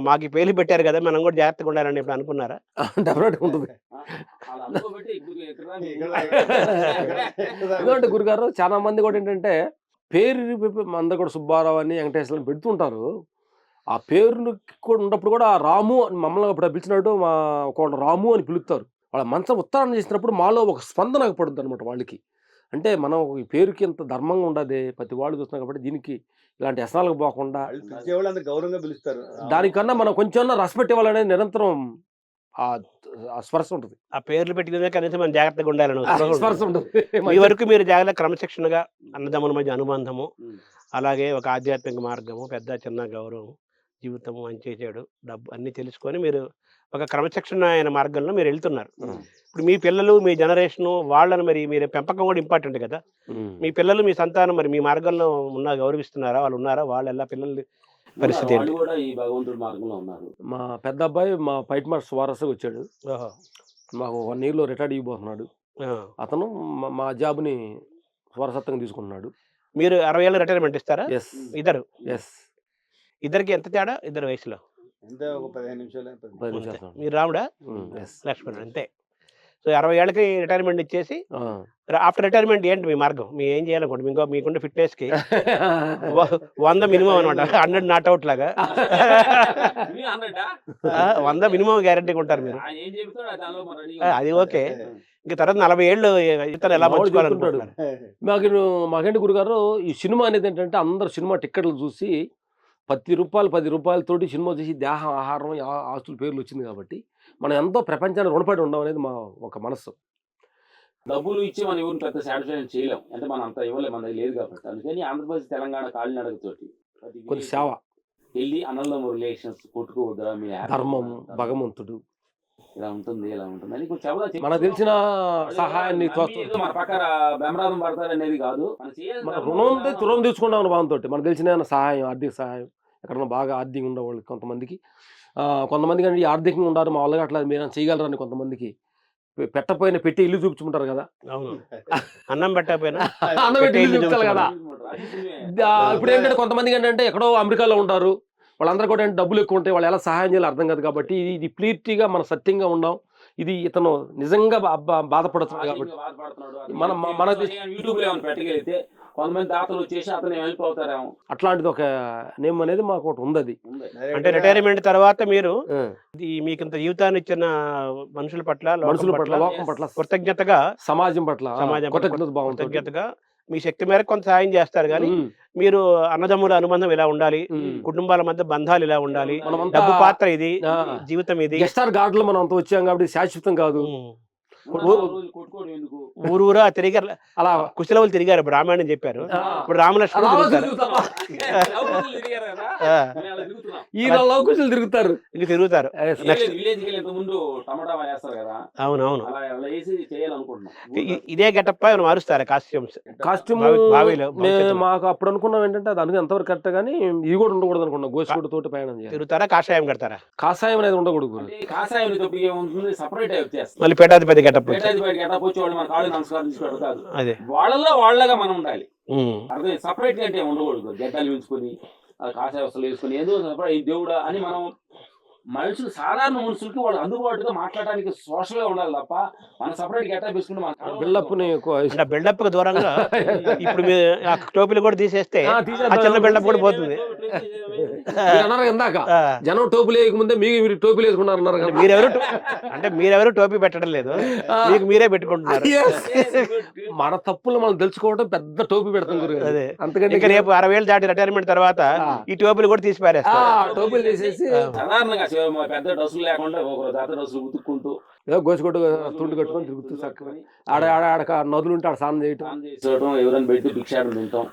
మాకు పేర్లు పెట్టారు కదా, మనం కూడా జాగ్రత్తగా ఉండాలని ఇప్పుడు అనుకున్నారా? డెఫినెట్ ఉంటుంది. ఎందుకంటే గురుగారు చాలా మంది కూడా ఏంటంటే పేరు అందరు కూడా సుబ్బారావు అని వెంకటేశ్వరం పెడుతుంటారు. ఆ పేరును కూడా ఉన్నప్పుడు కూడా రాము అని మమ్మల్ని అప్పుడు పిలిచినట్టు మా ఒక రాము అని పిలుస్తారు. వాళ్ళ మంచం ఉత్తరాన్ని చేసినప్పుడు మాలో ఒక స్పందన పడుతుంది అనమాట వాళ్ళకి. అంటే మనం ఈ పేరుకి ఇంత ధర్మంగా ఉండదు, ప్రతి వాళ్ళు చూస్తున్నాం కాబట్టి దీనికి ఇలాంటి వ్యసనాలకు పోకుండా గౌరవంగా పిలుస్తారు. దానికన్నా మనం కొంచెం రెస్పెక్ట్ ఇవ్వాలనేది నిరంతరం ఆ స్పర్శ ఉంటుంది. ఆ పేర్లు పెట్టిన కనీసం మనం జాగ్రత్తగా ఉండాలని స్పర్శ ఉంటుంది. ఈ వరకు మీరు జాగ్రత్త క్రమశిక్షణగా అన్నదమ్ముల మధ్య అనుబంధము, అలాగే ఒక ఆధ్యాత్మిక మార్గము, పెద్ద చిన్న గౌరవం, జీవితము, మంచి చెడు, డబ్బు అన్ని తెలుసుకొని మీరు ఒక క్రమశిక్షణ అయిన మార్గంలో మీరు వెళ్తున్నారు. ఇప్పుడు మీ పిల్లలు, మీ జనరేషను వాళ్ళని మరి మీరు పెంపకం కూడా ఇంపార్టెంట్ కదా. మీ పిల్లలు, మీ సంతానం మరి మీ మార్గంలో గౌరవిస్తున్నారా? వాళ్ళు ఉన్నారా? వాళ్ళు ఎలా పిల్లలు పరిస్థితి ఏంటి? మా పెద్ద అబ్బాయి మా ఫైట్ మాస్టర్ వారసుగా వచ్చాడు. మాకు 1 yearలో రిటైర్డ్ అయిపోతున్నాడు. అతను మా జాబ్ని వారసత్వంగా తీసుకుంటున్నాడు. మీరు 60 ఏళ్ళ రిటైర్మెంట్ ఇస్తారా? ఎస్ ఇద్దరు? ఎస్. ఇద్దరికి ఎంత తేడా? ఇద్దరు వయసులో ఒక 15 నిమిషాలు. మీరు రాముడా లక్ష్మణుడు అంతే. సో 60 ఏళ్ళకి రిటైర్మెంట్ ఇచ్చేసి ఆఫ్టర్ రిటైర్మెంట్ ఏంటి మీ మార్గం? మీ ఏం చేయాలనుకోండి? మీకుంటే ఫిట్నెస్ కి 100 మినిమం అనమాట, 100 నాట్ అవుట్ లాగా 100 మినిమం గ్యారంటీగా ఉంటారు మీరు. అది ఓకే. ఇంకా తర్వాత 40 ఏళ్ళు ఎలా మార్చుకోవాలనుకుంటున్నారు? మాకేంటి గురుగారు, ఈ సినిమా అనేది ఏంటంటే అందరు సినిమా టిక్కెట్లు చూసి ₹10 10 సినిమా చూసి దేహం, ఆహారం, ఆస్తుల పేర్లు వచ్చింది కాబట్టి మనం ఎంతో ప్రపంచాన్ని రుణపడి ఉండం అనేది మా ఒక మనస్సు. డబ్బులు ఇచ్చి మనం ఎవరిని పెద్ద సాటిస్ఫాక్షన్ చేయలేం, అంటే మనం అంత ఇవ్వలేం, మన లేదు కాబట్టి. అందుకని ఆంధ్రప్రదేశ్, తెలంగాణ కాలినడకతోటి కొంచెం సేవ, వెళ్ళి అన్నల్లో రిలేషన్స్ కొట్టుకోవద్దురా, మీ ధర్మం, భగవంతుడు ఇలా ఉంటుంది ఇలా ఉంటుంది అని కొంచెం మనకు తెలిసిన సహాయాన్ని మన పక్కన బ్రహ్మరాధం పడతారు అనేది కాదు, మన రుణం తీసుకుంటాం భావంతో. మనకు తెలిసిన సహాయం, ఆర్థిక సహాయం, ఎక్కడన్నా బాగా ఆర్థికంగా ఉండేవాళ్ళు కొంతమందికి, కొంతమందికి అంటే ఆర్థికంగా ఉండారు మా వాళ్ళగా అట్లా మీరు చేయగలరని కొంతమందికి పెట్టపోయిన పెట్టి ఇల్లు చూపించుకుంటారు కదా. అవును, అన్నం పెట్టకపోయినా అన్నం పెట్టి ఇల్లు చూపించాలి కదా. ఇప్పుడు ఏంటంటే కొంతమందికి ఏంటంటే ఎక్కడో అమెరికాలో ఉంటారు, వాళ్ళందరూ కూడా డబ్బులు ఎక్కువ ఉంటాయి, వాళ్ళు ఎలా సహాయం చేయాలి అర్థం కాదు. కాబట్టి ఇది ప్లీట్గా మనం సత్యంగా ఉన్నాం, ఇది ఇతను నిజంగా బాధపడుతున్నాడు కాబట్టి మన యూట్యూబ్ లో పెట్టగలిగితే కొంతమంది దాతలు వచ్చేసి అతను హెల్ప్ అవుతారేమో, అట్లాంటిది ఒక నేమ్ అనేది మాకు ఒకటి ఉంది. అది అంటే రిటైర్మెంట్ తర్వాత మీరు మీకు ఇంత జీవితాన్ని ఇచ్చిన మనుషుల పట్ల, లోకం పట్ల కృతజ్ఞతగా, సమాజం పట్ల కృతజ్ఞతగా మీ శక్తి మేరకు కొంత సాయం చేస్తారు. కానీ మీరు అన్నదమ్ముల అనుబంధం ఇలా ఉండాలి, కుటుంబాల మధ్య బంధాలు ఇలా ఉండాలి, డబ్బు పాత్ర ఇది, జీవితం ఇది. ఎస్ఆర్ గార్డులో మనం అంత వచ్చాం కాబట్టి శాశ్వతం కాదు. కొట్టుకోవడం ఎందుకు? ఊరూరా తిరిగారు, అలా కుశలవులు తిరిగారు, బ్రాహ్మణుని చెప్పారు. ఇప్పుడు రామలక్ష్మణుడు తిరుగుతారు. ఈ లవకుశలు తిరుగుతారు. ఇంక తిరుగుతారు. విలేజ్ ముందు టమాటా వేస్తారు కదా, అవునవును. అలా వేసి చేయాలనుకుంటున్నాం. ఇదే గెటప్ మారుస్తారు కాస్ట్యూమ్స్. కాస్ట్యూమ్ బావిలో మాకు అప్పుడు అనుకున్నాం ఏంటంటే అది అనుకుని ఎంతవరకు కరెక్ట్ కానీ ఇది కూడా ఉండకూడదు అనుకున్నాం. గోసిగుడ్డ తోటి ప్రయాణం చేయాలి. తిరుగుతారా, కాషాయం కడతారా? కాషాయం అనేది ఉండకూడదు. కాషాయం ఏముంటుంది, సపరేట్ వచ్చేస్తుంది. మళ్ళీ పేటాధిపతి గెటప్. గెటప్ వచ్చి వాళ్ళు మన కాళ్ళు నమస్కారం తీసుకోవడం కాదు, అదే వాళ్ళల్లో వాళ్ళగా మనం ఉండాలి. అర్థం సపరేట్ గా అంటే ఉండకూడదు. గడ్డలు పెంచుకొని కాషాయ వస్తువులు వేసుకొని ఏదో సపరేట్ దేవుడా అని మనం మనుషులు, సాధారణ మనుషులకి వాళ్ళు అందుబాటుగా మాట్లాడడానికి సోషల్ గా ఉండాలి తప్ప మన సపరేట్ గెటప్ వేసుకుని బిల్డప్ బిల్డప్ కు దూరంగా ఇప్పుడు మీరు టోపీలు కూడా తీసేస్తే ఆ చిన్న బిల్డప్ కూడా పోతుంది. అన్నారు ఇందాక జనం టోపీలు వేయకముందే మీరు టోపీలు వేసుకున్నారు అన్నారు కదా. మీరెవరు టోపీ పెట్టడం లేదు, మీకు మీరే పెట్టుకుంటున్నారు. మన తప్పులు మనం తెలుసుకోవడం పెద్ద టోపీ పెడతాం గురు. అదే అంతకంటే ఇంకా రేపు 60 ఏళ్ళు దాటి రిటైర్మెంట్ తర్వాత ఈ టోపీలు కూడా తీసి పారేస్తారు. టోపీలు తీసేసి సాధారణంగా పెద్ద డ్రెస్సులు లేకుండా ఒక జాత డ్రెస్సులు ఉతుక్కుంటూ గోసిగుడ్డ తుండు కట్టుకొని తిరుగుతూ చక్కగా ఆడ నదులు ఉంటే ఆడ స్నానం చేయటం, ఎవరైనా పెట్టి భిక్షాటం తింటాం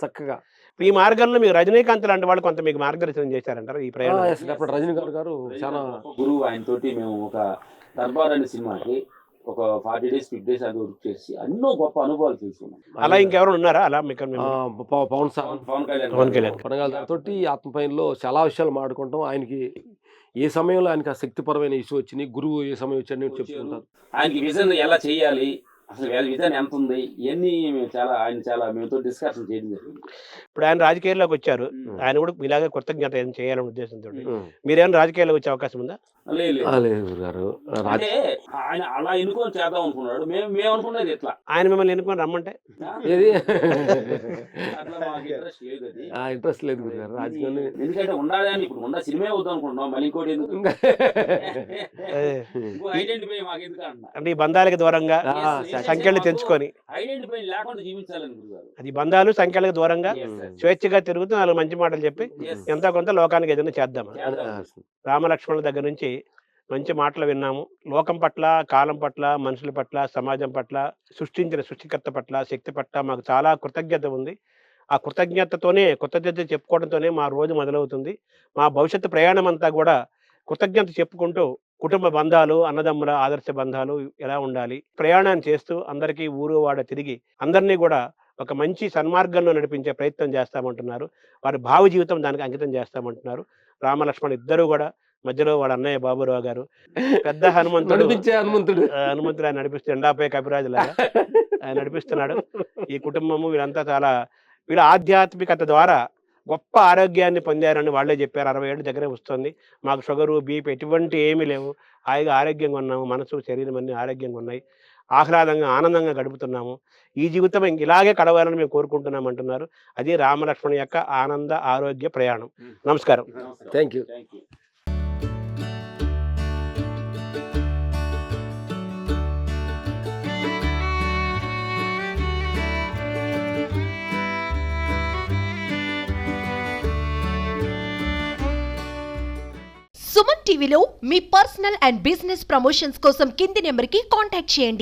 చక్కగా. ఈ మార్గంలో మీకు రజనీకాంత్ లాంటి వాళ్ళు కొంత మీకు మార్గదర్శనం చేశారంటారు ఈ ప్రయాణం. అప్పుడు రజనీకాంత్ గారు చాలా గురువు. ఆయన తోటి మేము ఒక దర్బార్ అనే సినిమాకి ఒక 40 days 50 days అది వర్క్ చేసి ఎన్నో గొప్ప అనుభవాలు తీసుకున్నాం. అలా ఇంకెవరు ఉన్నారా అలా మీకు? పవన్ కళ్యాణ్ తోటి ఆత్మపైనలో చాలా విషయాలు మాట్లాడుకుంటాం. ఆయనకి ఏ సమయంలో ఆయనకి ఆ శక్తిపరమైన ఇష్యూ వచ్చినాయి, గురువు ఏ సమయం వచ్చారని చెప్పుకుంటారు. ఆయనకి విజన్ ఎలా చేయాలి, అసలు విజన్ ఎంత ఉంది, ఇవన్నీ ఆయన మేముతో డిస్కషన్ చేయడం జరిగింది. ఇప్పుడు ఆయన రాజకీయాల్లోకి వచ్చారు, ఆయన కూడా ఇలాగే కృతజ్ఞత ఏం చేయాలనే ఉద్దేశంతో మీరేమైనా రాజకీయాల్లోకి వచ్చే అవకాశం ఉందా? లేదు గారు, అంటే ఆయన అలా ఎన్నుకొని చేద్దాం అనుకున్నాడు. మేము అనుకున్నది ఎట్లా, ఆయన మిమ్మల్ని ఎన్నుకొని రమ్మంటే ఏది అట్లా మాకు ఇంట్రెస్ట్ లేదు. అది ఇంట్రెస్ట్ లేదు గారు రాజకీయం. ఎందుకంటే ఉండాలి అని ఇప్పుడు ఉన్న సినిమా వద్దాం అనుకుంటున్నాం, మళ్ళీ ఇంకోటి ఎందుకు ఐడెంటిఫై మాకు ఎందుకు అంటున్నా. అంటే ఈ బంధాలకు దూరంగా సంఖ్యలు తెంచుకొని ఐడెంటిఫై లేకుండా జీవించాలని గురుగారు. అది బంధాలు సంఖ్యలకు దూరంగా స్వేచ్ఛగా తిరుగుతూ 4 మంచి మాటలు చెప్పి ఎంతో కొంత లోకానికి ఏదైనా చేద్దాం. రామలక్ష్మణుల దగ్గర నుంచి మంచి మాటలు విన్నాము. లోకం పట్ల, కాలం పట్ల, మనుషుల పట్ల, సమాజం పట్ల, సృష్టించిన సృష్టికర్త పట్ల, శక్తి పట్ల మాకు చాలా కృతజ్ఞత ఉంది. ఆ కృతజ్ఞత చెప్పుకోవడంతోనే మా రోజు మొదలవుతుంది. మా భవిష్యత్తు ప్రయాణం అంతా కూడా కృతజ్ఞత చెప్పుకుంటూ కుటుంబ బంధాలు, అన్నదమ్ముల ఆదర్శ బంధాలు ఎలా ఉండాలి, ప్రయాణాన్ని చేస్తూ అందరికీ ఊరు వాడ తిరిగి అందరినీ కూడా ఒక మంచి సన్మార్గంలో నడిపించే ప్రయత్నం చేస్తామంటున్నారు. వారి భావి జీవితం దానికి అంకితం చేస్తామంటున్నారు. రామలక్ష్మణ్ ఇద్దరు కూడా, మధ్యలో వాడు అన్నయ్య బాబురావు గారు పెద్ద హనుమంతుడు ఆయన నడిపిస్తూ ఎండాపై కపిరాజు లాగా ఆయన నడిపిస్తున్నాడు. ఈ కుటుంబము వీళ్ళంతా వీళ్ళ ఆధ్యాత్మికత ద్వారా గొప్ప ఆరోగ్యాన్ని పొందారని వాళ్ళే చెప్పారు. 60 ఏళ్ళ దగ్గరే వస్తుంది. మాకు షుగరు, బీపీ ఎటువంటి ఏమీ లేవు, హాయిగా ఆరోగ్యంగా ఉన్నాము, మనసు శరీరం అన్ని ఆరోగ్యంగా ఉన్నాయి, ఆహ్లాదంగా ఆనందంగా గడుపుతున్నాము. ఈ జీవితం ఇలాగే కడవాలని మేము కోరుకుంటున్నాం అంటున్నారు. అది రామలక్ష్మణ్ యొక్క ఆనంద ఆరోగ్య ప్రయాణం. నమస్కారం. Thank you. సుమన్ టీవీలో మీ పర్సనల్ అండ్ బిజినెస్ ప్రమోషన్స్ కోసం కింది నెంబర్కి కాంటాక్ట్ చేయండి.